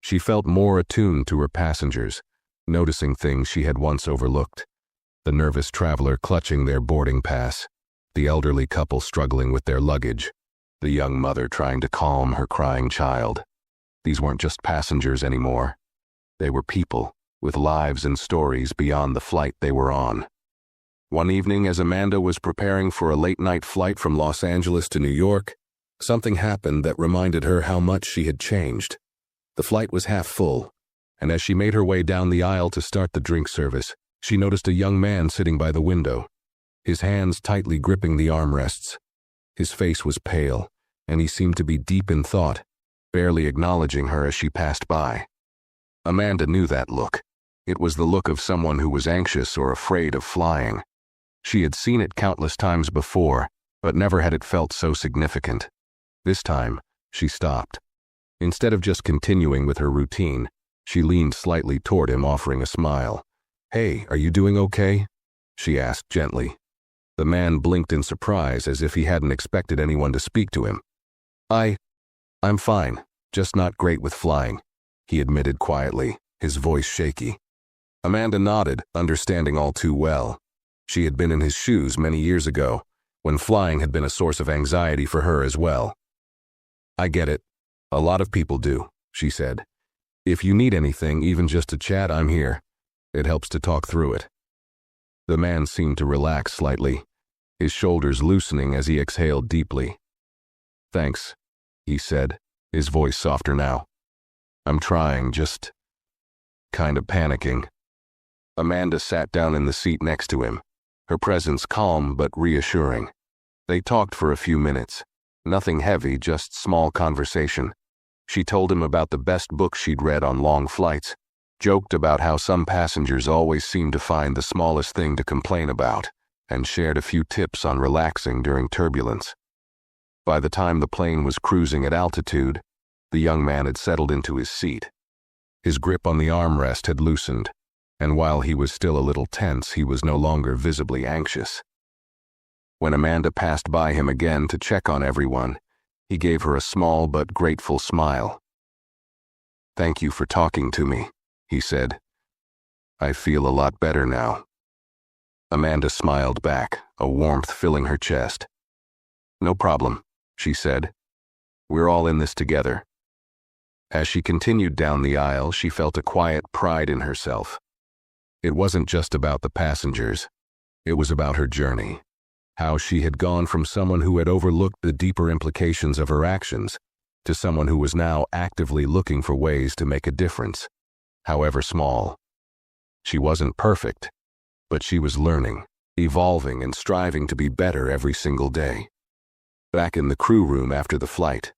She felt more attuned to her passengers, noticing things she had once overlooked. The nervous traveler clutching their boarding pass, the elderly couple struggling with their luggage, the young mother trying to calm her crying child. These weren't just passengers anymore. They were people, with lives and stories beyond the flight they were on. One evening, as Amanda was preparing for a late-night flight from Los Angeles to New York, something happened that reminded her how much she had changed. The flight was half full, and as she made her way down the aisle to start the drink service, she noticed a young man sitting by the window, his hands tightly gripping the armrests. His face was pale, and he seemed to be deep in thought, barely acknowledging her as she passed by. Amanda knew that look. It was the look of someone who was anxious or afraid of flying. She had seen it countless times before, but never had it felt so significant. This time, she stopped. Instead of just continuing with her routine, she leaned slightly toward him, offering a smile. "Hey, are you doing okay?" she asked gently. The man blinked in surprise, as if he hadn't expected anyone to speak to him. I'm fine, just not great with flying," he admitted quietly, his voice shaky. Amanda nodded, understanding all too well. She had been in his shoes many years ago, when flying had been a source of anxiety for her as well. "I get it. A lot of people do," she said. "If you need anything, even just to chat, I'm here. It helps to talk through it." The man seemed to relax slightly, his shoulders loosening as he exhaled deeply. "Thanks," he said, his voice softer now. "I'm trying, just kind of panicking." Amanda sat down in the seat next to him, her presence calm but reassuring. They talked for a few minutes. Nothing heavy, just small conversation. She told him about the best books she'd read on long flights, joked about how some passengers always seemed to find the smallest thing to complain about, and shared a few tips on relaxing during turbulence. By the time the plane was cruising at altitude, the young man had settled into his seat. His grip on the armrest had loosened, and while he was still a little tense, he was no longer visibly anxious. When Amanda passed by him again to check on everyone, he gave her a small but grateful smile. "Thank you for talking to me," he said. "I feel a lot better now." Amanda smiled back, a warmth filling her chest. "No problem," she said. "We're all in this together." As she continued down the aisle, she felt a quiet pride in herself. It wasn't just about the passengers. It was about her journey, how she had gone from someone who had overlooked the deeper implications of her actions to someone who was now actively looking for ways to make a difference, however small. She wasn't perfect, but she was learning, evolving, and striving to be better every single day. Back in the crew room after the flight,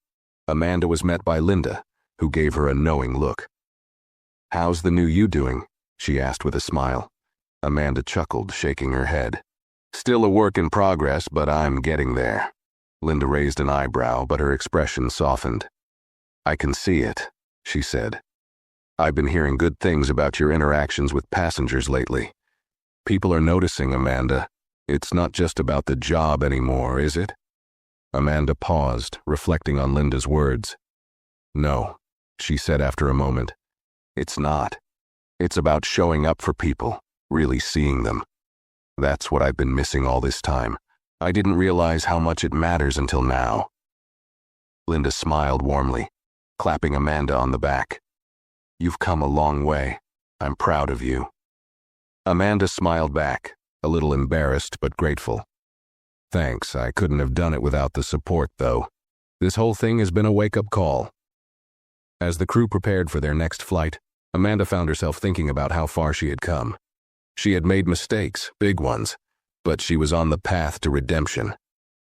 Amanda was met by Linda, who gave her a knowing look. "How's the new you doing?" she asked with a smile. Amanda chuckled, shaking her head. "Still a work in progress, but I'm getting there." Linda raised an eyebrow, but her expression softened. "I can see it," she said. "I've been hearing good things about your interactions with passengers lately. People are noticing, Amanda. It's not just about the job anymore, is it?" Amanda paused, reflecting on Linda's words. "No," she said after a moment. "It's not. It's about showing up for people, really seeing them. That's what I've been missing all this time. I didn't realize how much it matters until now." Linda smiled warmly, clapping Amanda on the back. "You've come a long way. I'm proud of you." Amanda smiled back, a little embarrassed but grateful. "Thanks, I couldn't have done it without the support, though. This whole thing has been a wake-up call." As the crew prepared for their next flight, Amanda found herself thinking about how far she had come. She had made mistakes, big ones, but she was on the path to redemption.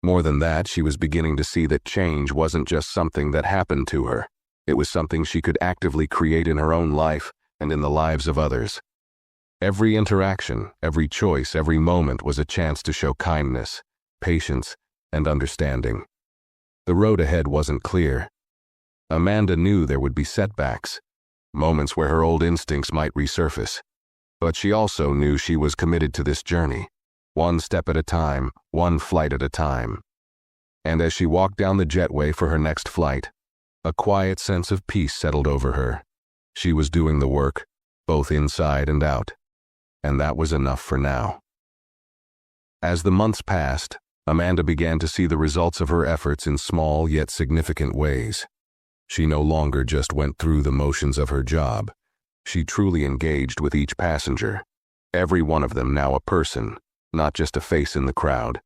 More than that, she was beginning to see that change wasn't just something that happened to her. It was something she could actively create in her own life and in the lives of others. Every interaction, every choice, every moment was a chance to show kindness, patience, and understanding. The road ahead wasn't clear. Amanda knew there would be setbacks, moments where her old instincts might resurface. But she also knew she was committed to this journey, one step at a time, one flight at a time. And as she walked down the jetway for her next flight, a quiet sense of peace settled over her. She was doing the work, both inside and out, and that was enough for now. As the months passed, Amanda began to see the results of her efforts in small yet significant ways. She no longer just went through the motions of her job. She truly engaged with each passenger, every one of them now a person, not just a face in the crowd.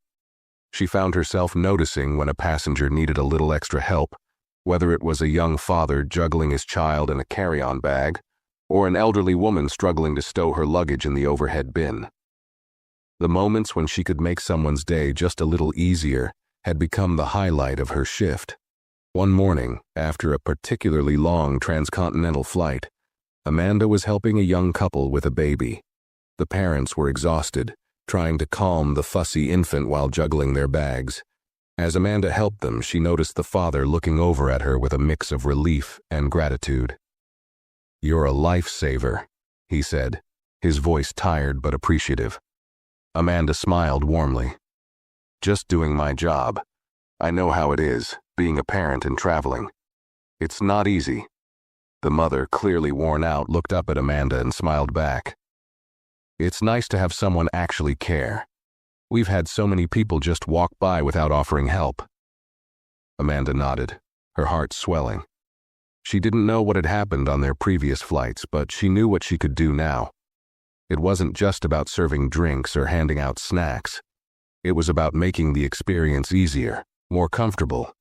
She found herself noticing when a passenger needed a little extra help, whether it was a young father juggling his child in a carry-on bag, or an elderly woman struggling to stow her luggage in the overhead bin. The moments when she could make someone's day just a little easier had become the highlight of her shift. One morning, after a particularly long transcontinental flight, Amanda was helping a young couple with a baby. The parents were exhausted, trying to calm the fussy infant while juggling their bags. As Amanda helped them, she noticed the father looking over at her with a mix of relief and gratitude. "You're a lifesaver," he said, his voice tired but appreciative. Amanda smiled warmly. "Just doing my job. I know how it is, being a parent and traveling. It's not easy." The mother, clearly worn out, looked up at Amanda and smiled back. "It's nice to have someone actually care. We've had so many people just walk by without offering help." Amanda nodded, her heart swelling. She didn't know what had happened on their previous flights, but she knew what she could do now. It wasn't just about serving drinks or handing out snacks. It was about making the experience easier, more comfortable,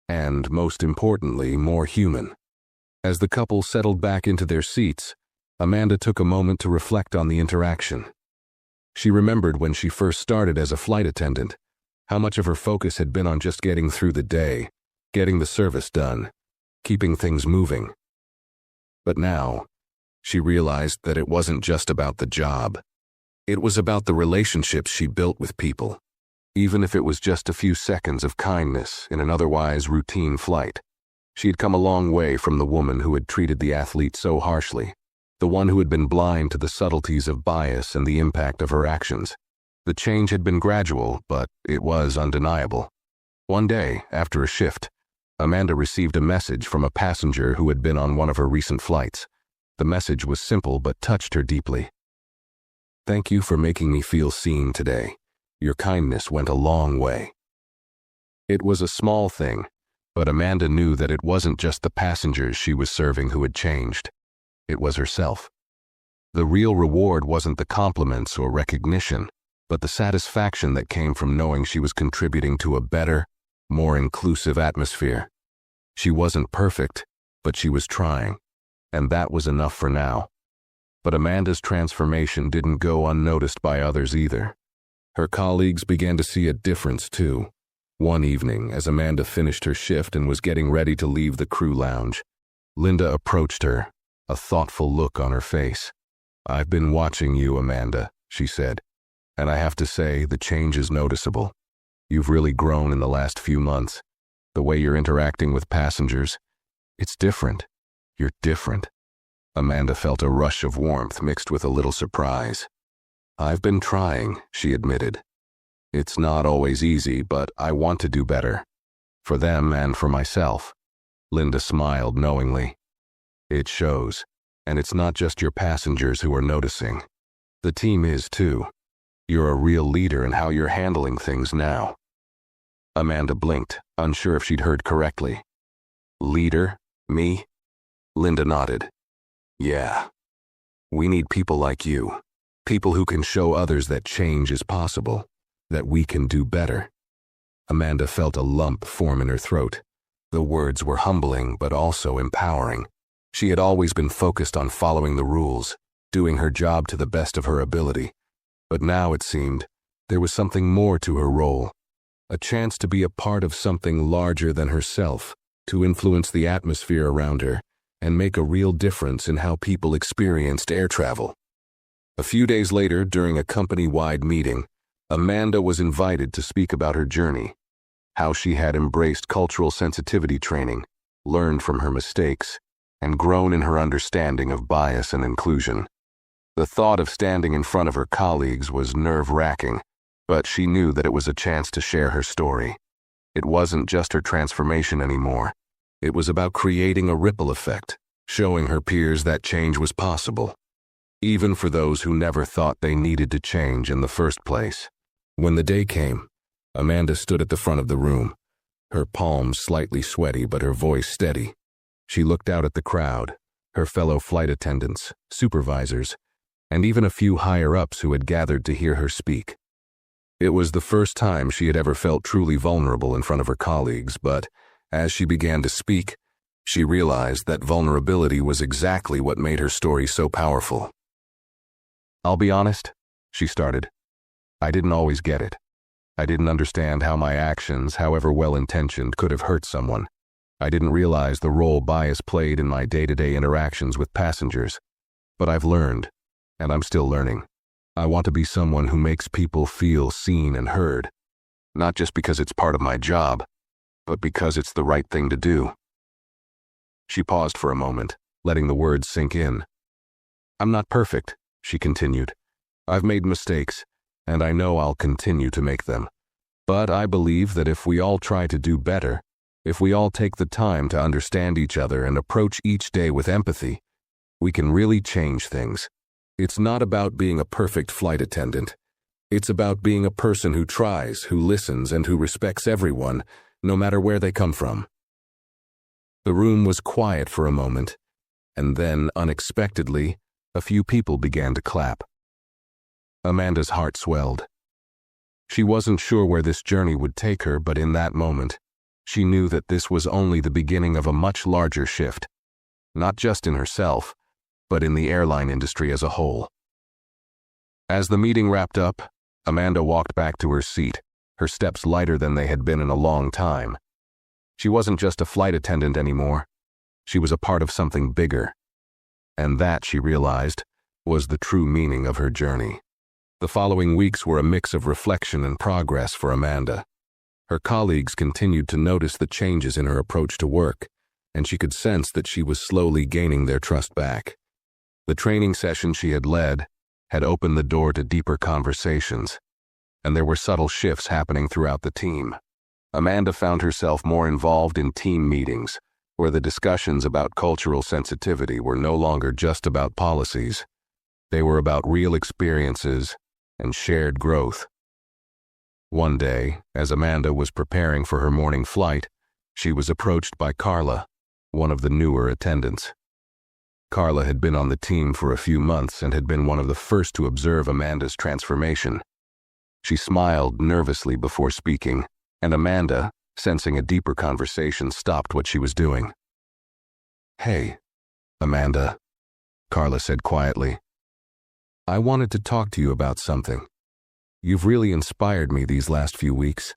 and, most importantly, more human. As the couple settled back into their seats, Amanda took a moment to reflect on the interaction. She remembered when she first started as a flight attendant, how much of her focus had been on just getting through the day, getting the service done, keeping things moving. But now, she realized that it wasn't just about the job. It was about the relationships she built with people, even if it was just a few seconds of kindness in an otherwise routine flight. She had come a long way from the woman who had treated the athlete so harshly, the one who had been blind to the subtleties of bias and the impact of her actions. The change had been gradual, but it was undeniable. One day, after a shift, Amanda received a message from a passenger who had been on one of her recent flights. The message was simple but touched her deeply. "Thank you for making me feel seen today. Your kindness went a long way." It was a small thing, but Amanda knew that it wasn't just the passengers she was serving who had changed. It was herself. The real reward wasn't the compliments or recognition, but the satisfaction that came from knowing she was contributing to a better, more inclusive atmosphere. She wasn't perfect, but she was trying, and that was enough for now. But Amanda's transformation didn't go unnoticed by others either. Her colleagues began to see a difference too. One evening, as Amanda finished her shift and was getting ready to leave the crew lounge, Linda approached her, a thoughtful look on her face. "I've been watching you, Amanda," she said, "and I have to say the change is noticeable. You've really grown in the last few months. The way you're interacting with passengers, it's different. You're different." Amanda felt a rush of warmth mixed with a little surprise. "I've been trying," she admitted. "It's not always easy, but I want to do better. For them and for myself." Linda smiled knowingly. "It shows, and it's not just your passengers who are noticing. The team is too. You're a real leader in how you're handling things now." Amanda blinked, unsure if she'd heard correctly. "Leader? Me?" Linda nodded. "Yeah. We need people like you. People who can show others that change is possible, that we can do better." Amanda felt a lump form in her throat. The words were humbling but also empowering. She had always been focused on following the rules, doing her job to the best of her ability. But now it seemed there was something more to her role, a chance to be a part of something larger than herself, to influence the atmosphere around her and make a real difference in how people experienced air travel. A few days later, during a company-wide meeting, Amanda was invited to speak about her journey, how she had embraced cultural sensitivity training, learned from her mistakes, and grown in her understanding of bias and inclusion. The thought of standing in front of her colleagues was nerve-wracking, but she knew that it was a chance to share her story. It wasn't just her transformation anymore. It was about creating a ripple effect, showing her peers that change was possible, even for those who never thought they needed to change in the first place. When the day came, Amanda stood at the front of the room, her palms slightly sweaty but her voice steady. She looked out at the crowd, her fellow flight attendants, supervisors, and even a few higher-ups who had gathered to hear her speak. It was the first time she had ever felt truly vulnerable in front of her colleagues, but as she began to speak, she realized that vulnerability was exactly what made her story so powerful. "I'll be honest," she started. "I didn't always get it. I didn't understand how my actions, however well-intentioned, could have hurt someone. I didn't realize the role bias played in my day-to-day interactions with passengers. But I've learned, and I'm still learning. I want to be someone who makes people feel seen and heard, not just because it's part of my job, but because it's the right thing to do." She paused for a moment, letting the words sink in. "I'm not perfect," she continued. "I've made mistakes, and I know I'll continue to make them. But I believe that if we all try to do better, if we all take the time to understand each other and approach each day with empathy, we can really change things. It's not about being a perfect flight attendant. It's about being a person who tries, who listens, and who respects everyone, no matter where they come from." The room was quiet for a moment, and then, unexpectedly, a few people began to clap. Amanda's heart swelled. She wasn't sure where this journey would take her, but in that moment, she knew that this was only the beginning of a much larger shift, not just in herself, but in the airline industry as a whole. As the meeting wrapped up, Amanda walked back to her seat, her steps lighter than they had been in a long time. She wasn't just a flight attendant anymore. She was a part of something bigger. And that, she realized, was the true meaning of her journey. The following weeks were a mix of reflection and progress for Amanda. Her colleagues continued to notice the changes in her approach to work, and she could sense that she was slowly gaining their trust back. The training session she had led had opened the door to deeper conversations, and there were subtle shifts happening throughout the team. Amanda found herself more involved in team meetings, where the discussions about cultural sensitivity were no longer just about policies. They were about real experiences and shared growth. One day, as Amanda was preparing for her morning flight, she was approached by Carla, one of the newer attendants. Carla had been on the team for a few months and had been one of the first to observe Amanda's transformation. She smiled nervously before speaking, and Amanda, sensing a deeper conversation, stopped what she was doing. "Hey, Amanda," Carla said quietly. "I wanted to talk to you about something. You've really inspired me these last few weeks.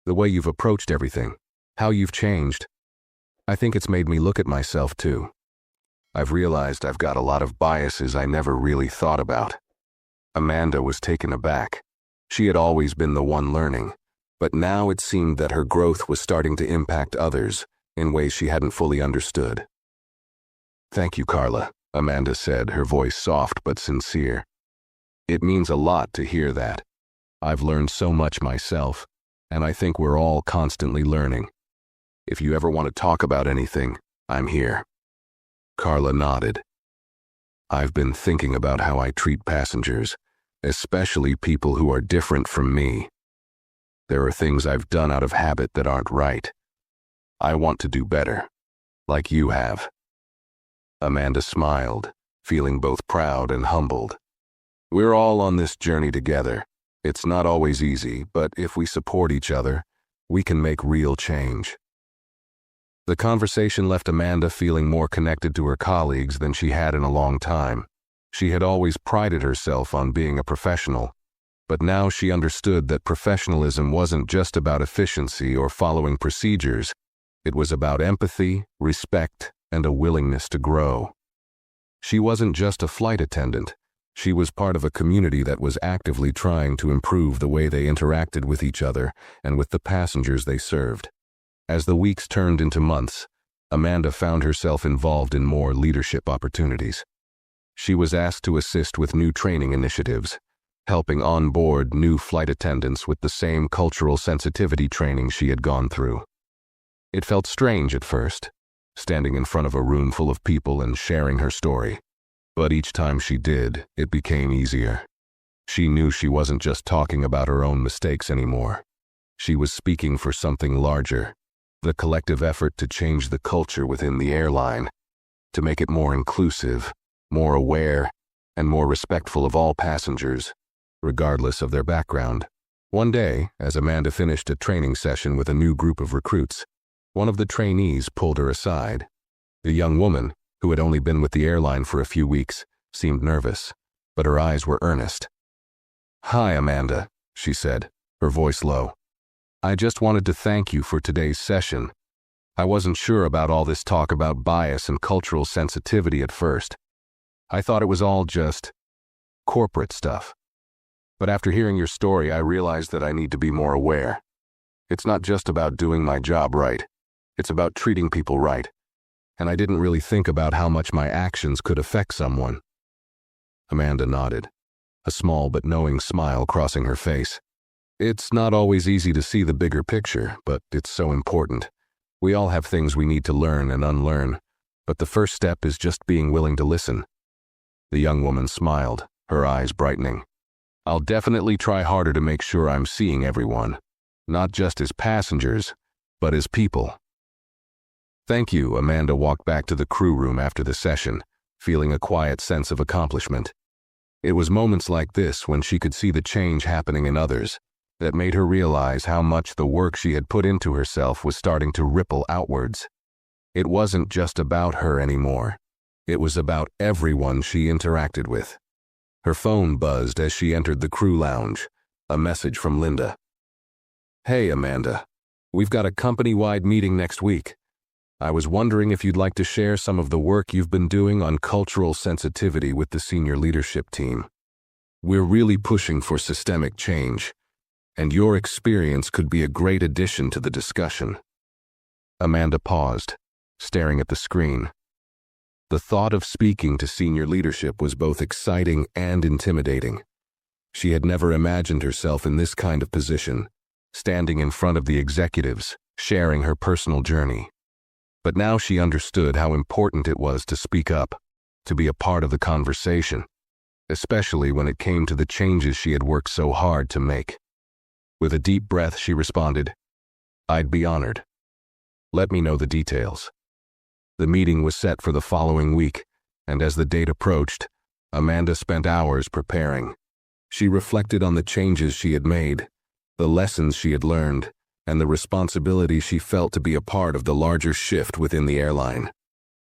The way you've approached everything, how you've changed. I think it's made me look at myself too. I've realized I've got a lot of biases I never really thought about." Amanda was taken aback. She had always been the one learning, but now it seemed that her growth was starting to impact others in ways she hadn't fully understood. "Thank you, Carla," Amanda said, her voice soft but sincere. "It means a lot to hear that. I've learned so much myself, and I think we're all constantly learning. If you ever want to talk about anything, I'm here." Carla nodded. "I've been thinking about how I treat passengers, especially people who are different from me. There are things I've done out of habit that aren't right. I want to do better, like you have." Amanda smiled, feeling both proud and humbled. "We're all on this journey together. It's not always easy, but if we support each other, we can make real change." The conversation left Amanda feeling more connected to her colleagues than she had in a long time. She had always prided herself on being a professional, but now she understood that professionalism wasn't just about efficiency or following procedures. It was about empathy, respect, and a willingness to grow. She wasn't just a flight attendant. She was part of a community that was actively trying to improve the way they interacted with each other and with the passengers they served. As the weeks turned into months, Amanda found herself involved in more leadership opportunities. She was asked to assist with new training initiatives, helping onboard new flight attendants with the same cultural sensitivity training she had gone through. It felt strange at first, standing in front of a room full of people and sharing her story. But each time she did, it became easier. She knew she wasn't just talking about her own mistakes anymore. She was speaking for something larger, the collective effort to change the culture within the airline, to make it more inclusive, more aware, and more respectful of all passengers, regardless of their background. One day, as Amanda finished a training session with a new group of recruits, one of the trainees pulled her aside. The young woman, who had only been with the airline for a few weeks, seemed nervous, but her eyes were earnest. "Hi, Amanda," she said, her voice low. "I just wanted to thank you for today's session. I wasn't sure about all this talk about bias and cultural sensitivity at first. I thought it was all just corporate stuff. But after hearing your story, I realized that I need to be more aware. It's not just about doing my job right. It's about treating people right. And I didn't really think about how much my actions could affect someone." Amanda nodded, a small but knowing smile crossing her face. "It's not always easy to see the bigger picture, but it's so important. We all have things we need to learn and unlearn, but the first step is just being willing to listen." The young woman smiled, her eyes brightening. "I'll definitely try harder to make sure I'm seeing everyone, not just as passengers, but as people." "Thank you," Amanda walked back to the crew room after the session, feeling a quiet sense of accomplishment. It was moments like this, when she could see the change happening in others, that made her realize how much the work she had put into herself was starting to ripple outwards. It wasn't just about her anymore. It was about everyone she interacted with. Her phone buzzed as she entered the crew lounge, a message from Linda. "Hey, Amanda. We've got a company-wide meeting next week. I was wondering if you'd like to share some of the work you've been doing on cultural sensitivity with the senior leadership team. We're really pushing for systemic change, and your experience could be a great addition to the discussion." Amanda paused, staring at the screen. The thought of speaking to senior leadership was both exciting and intimidating. She had never imagined herself in this kind of position, standing in front of the executives, sharing her personal journey. But now she understood how important it was to speak up, to be a part of the conversation, especially when it came to the changes she had worked so hard to make. With a deep breath, she responded, "I'd be honored. Let me know the details." The meeting was set for the following week, and as the date approached, Amanda spent hours preparing. She reflected on the changes she had made, the lessons she had learned, and the responsibility she felt to be a part of the larger shift within the airline.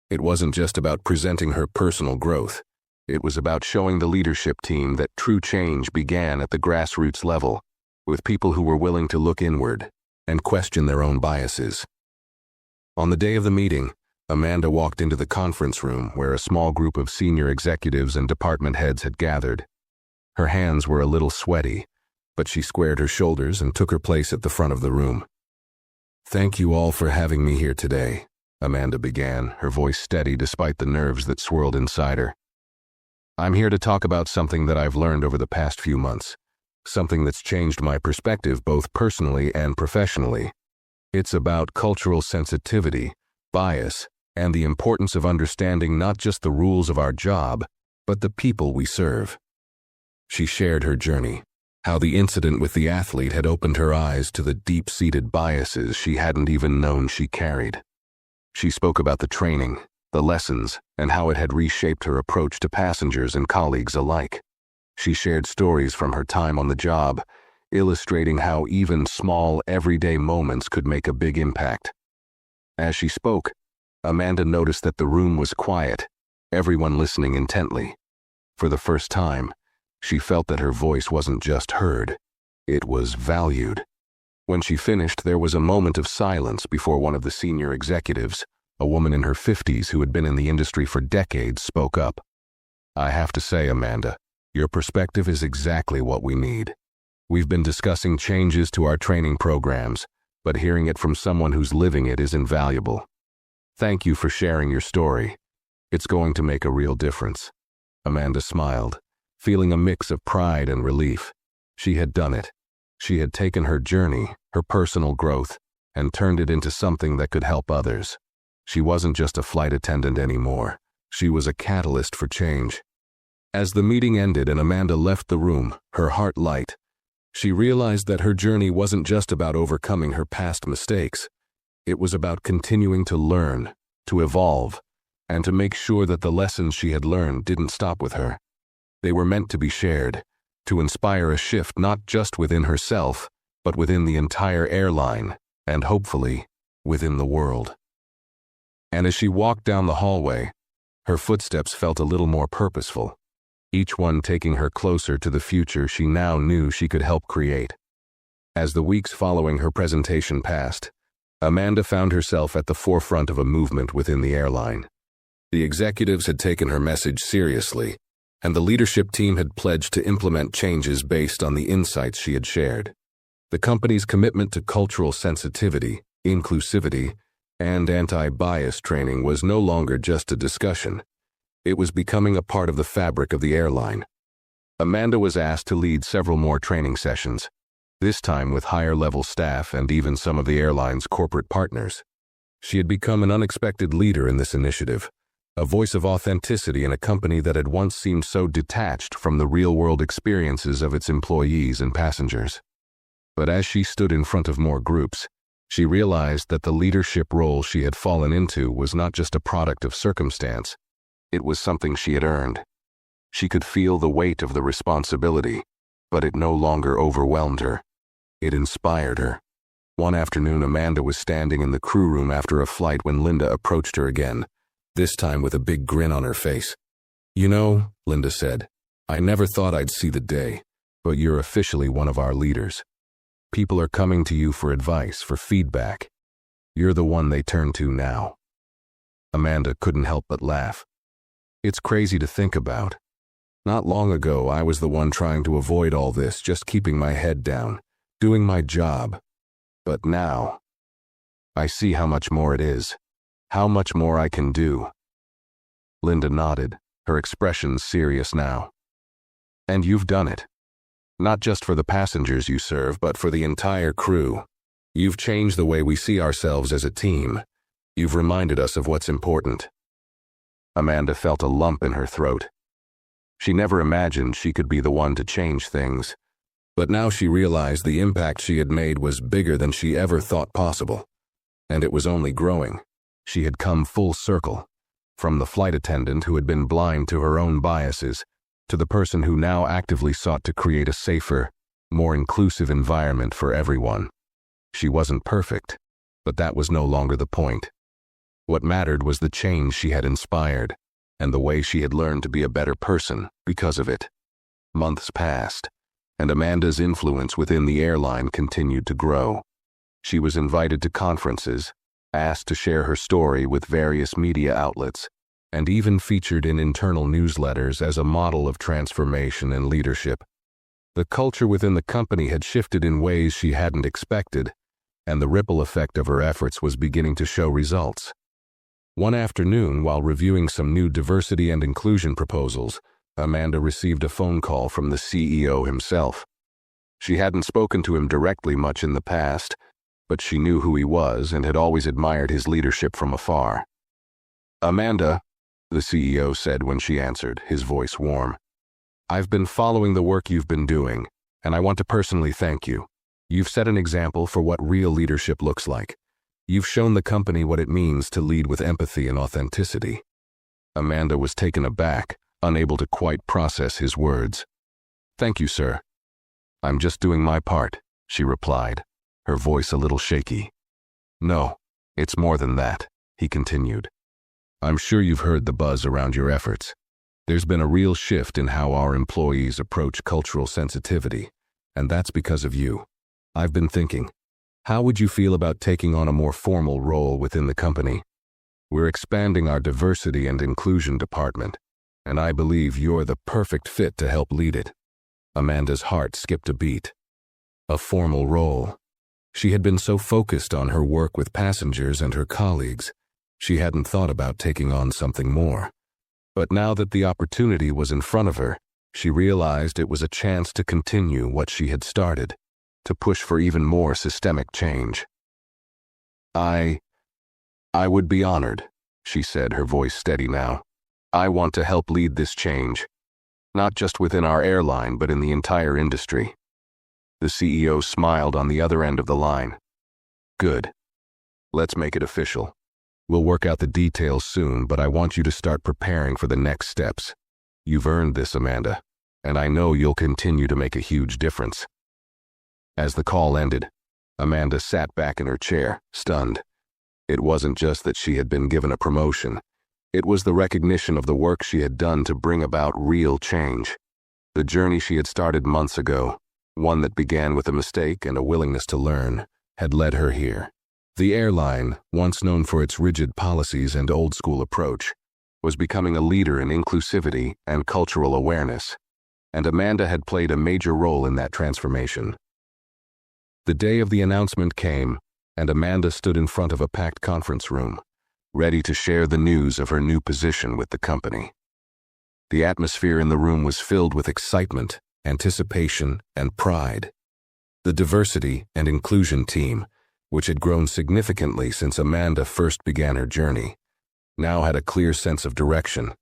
It wasn't just about presenting her personal growth. It was about showing the leadership team that true change began at the grassroots level, with people who were willing to look inward and question their own biases. On the day of the meeting, Amanda walked into the conference room where a small group of senior executives and department heads had gathered. Her hands were a little sweaty, but she squared her shoulders and took her place at the front of the room. "Thank you all for having me here today," Amanda began, her voice steady despite the nerves that swirled inside her. "I'm here to talk about something that I've learned over the past few months, something that's changed my perspective both personally and professionally. It's about cultural sensitivity, bias, and the importance of understanding not just the rules of our job, but the people we serve." She shared her journey, how the incident with the athlete had opened her eyes to the deep-seated biases she hadn't even known she carried. She spoke about the training, the lessons, and how it had reshaped her approach to passengers and colleagues alike. She shared stories from her time on the job, illustrating how even small, everyday moments could make a big impact. As she spoke, Amanda noticed that the room was quiet, everyone listening intently. For the first time, she felt that her voice wasn't just heard, it was valued. When she finished, there was a moment of silence before one of the senior executives, a woman in her 50s who had been in the industry for decades, spoke up. "I have to say, Amanda, your perspective is exactly what we need. We've been discussing changes to our training programs, but hearing it from someone who's living it is invaluable. Thank you for sharing your story. It's going to make a real difference." Amanda smiled, feeling a mix of pride and relief. She had done it. She had taken her journey, her personal growth, and turned it into something that could help others. She wasn't just a flight attendant anymore. She was a catalyst for change. As the meeting ended and Amanda left the room, her heart light, she realized that her journey wasn't just about overcoming her past mistakes. It was about continuing to learn, to evolve, and to make sure that the lessons she had learned didn't stop with her. They were meant to be shared, to inspire a shift not just within herself, but within the entire airline, and hopefully, within the world. And as she walked down the hallway, her footsteps felt a little more purposeful, each one taking her closer to the future she now knew she could help create. As the weeks following her presentation passed, Amanda found herself at the forefront of a movement within the airline. The executives had taken her message seriously, and the leadership team had pledged to implement changes based on the insights she had shared. The company's commitment to cultural sensitivity, inclusivity, and anti-bias training was no longer just a discussion. It was becoming a part of the fabric of the airline. Amanda was asked to lead several more training sessions, this time with higher-level staff and even some of the airline's corporate partners. She had become an unexpected leader in this initiative, a voice of authenticity in a company that had once seemed so detached from the real-world experiences of its employees and passengers. But as she stood in front of more groups, she realized that the leadership role she had fallen into was not just a product of circumstance. It was something she had earned. She could feel the weight of the responsibility, but it no longer overwhelmed her. It inspired her. One afternoon, Amanda was standing in the crew room after a flight when Linda approached her again, this time with a big grin on her face. "You know," Linda said, "I never thought I'd see the day, but you're officially one of our leaders. People are coming to you for advice, for feedback. You're the one they turn to now." Amanda couldn't help but laugh. "It's crazy to think about. Not long ago, I was the one trying to avoid all this, just keeping my head down, doing my job. But now, I see how much more it is, how much more I can do." Linda nodded, her expression serious now. "And you've done it. Not just for the passengers you serve, but for the entire crew. You've changed the way we see ourselves as a team. You've reminded us of what's important." Amanda felt a lump in her throat. She never imagined she could be the one to change things, but now she realized the impact she had made was bigger than she ever thought possible. And it was only growing. She had come full circle, from the flight attendant who had been blind to her own biases, to the person who now actively sought to create a safer, more inclusive environment for everyone. She wasn't perfect, but that was no longer the point. What mattered was the change she had inspired, and the way she had learned to be a better person because of it. Months passed, and Amanda's influence within the airline continued to grow. She was invited to conferences, asked to share her story with various media outlets, and even featured in internal newsletters as a model of transformation and leadership. The culture within the company had shifted in ways she hadn't expected, and the ripple effect of her efforts was beginning to show results. One afternoon, while reviewing some new diversity and inclusion proposals, Amanda received a phone call from the CEO himself. She hadn't spoken to him directly much in the past, but she knew who he was and had always admired his leadership from afar. "Amanda," the CEO said when she answered, his voice warm, "I've been following the work you've been doing, and I want to personally thank you. You've set an example for what real leadership looks like. You've shown the company what it means to lead with empathy and authenticity." Amanda was taken aback, unable to quite process his words. "Thank you, sir. I'm just doing my part," she replied, her voice a little shaky. "No, it's more than that," he continued. "I'm sure you've heard the buzz around your efforts. There's been a real shift in how our employees approach cultural sensitivity, and that's because of you. I've been thinking, how would you feel about taking on a more formal role within the company? We're expanding our diversity and inclusion department, and I believe you're the perfect fit to help lead it." Amanda's heart skipped a beat. A formal role. She had been so focused on her work with passengers and her colleagues, she hadn't thought about taking on something more. But now that the opportunity was in front of her, she realized it was a chance to continue what she had started, to push for even more systemic change. I would be honored," she said, her voice steady now. "I want to help lead this change, not just within our airline, but in the entire industry." The CEO smiled on the other end of the line. "Good. Let's make it official. We'll work out the details soon, but I want you to start preparing for the next steps. You've earned this, Amanda, and I know you'll continue to make a huge difference." As the call ended, Amanda sat back in her chair, stunned. It wasn't just that she had been given a promotion. It was the recognition of the work she had done to bring about real change. The journey she had started months ago, one that began with a mistake and a willingness to learn, had led her here. The airline, once known for its rigid policies and old-school approach, was becoming a leader in inclusivity and cultural awareness, and Amanda had played a major role in that transformation. The day of the announcement came, and Amanda stood in front of a packed conference room, ready to share the news of her new position with the company. The atmosphere in the room was filled with excitement, anticipation, and pride. The diversity and inclusion team, which had grown significantly since Amanda first began her journey, now had a clear sense of direction,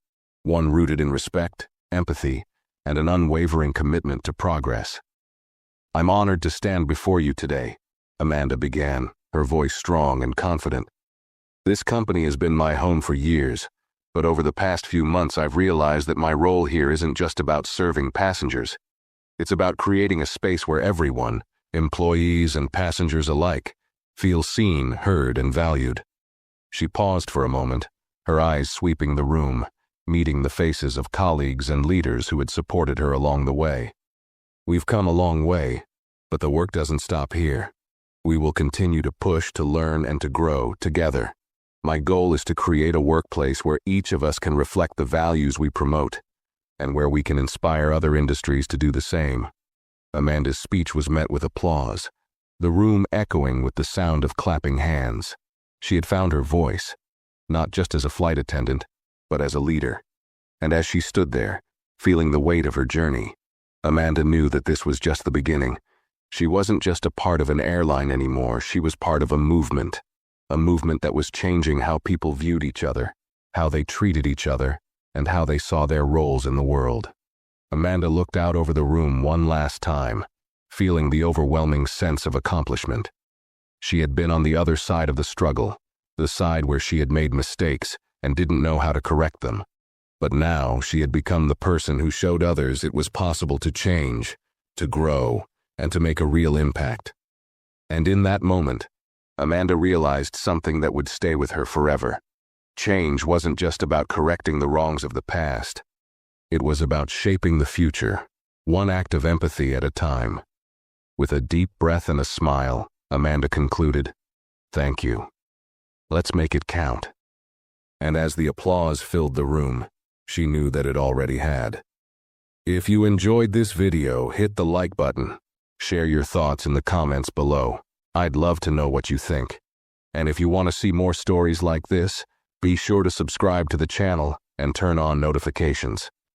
one rooted in respect, empathy, and an unwavering commitment to progress. "I'm honored to stand before you today," Amanda began, her voice strong and confident. "This company has been my home for years, but over the past few months I've realized that my role here isn't just about serving passengers. It's about creating a space where everyone, employees and passengers alike, feel seen, heard, and valued." She paused for a moment, her eyes sweeping the room, meeting the faces of colleagues and leaders who had supported her along the way. "We've come a long way, but the work doesn't stop here. We will continue to push, to learn, and to grow together. My goal is to create a workplace where each of us can reflect the values we promote, and where we can inspire other industries to do the same." Amanda's speech was met with applause, the room echoing with the sound of clapping hands. She had found her voice, not just as a flight attendant, but as a leader. And as she stood there, feeling the weight of her journey, Amanda knew that this was just the beginning. She wasn't just a part of an airline anymore, she was part of a movement that was changing how people viewed each other, how they treated each other, and how they saw their roles in the world. Amanda looked out over the room one last time, feeling the overwhelming sense of accomplishment. She had been on the other side of the struggle, the side where she had made mistakes and didn't know how to correct them. But now she had become the person who showed others it was possible to change, to grow, and to make a real impact. And in that moment, Amanda realized something that would stay with her forever. Change wasn't just about correcting the wrongs of the past. It was about shaping the future, one act of empathy at a time. With a deep breath and a smile, Amanda concluded, "Thank you. Let's make it count." And as the applause filled the room, she knew that it already had. If you enjoyed this video, hit the like button. Share your thoughts in the comments below. I'd love to know what you think. And if you want to see more stories like this, be sure to subscribe to the channel and turn on notifications.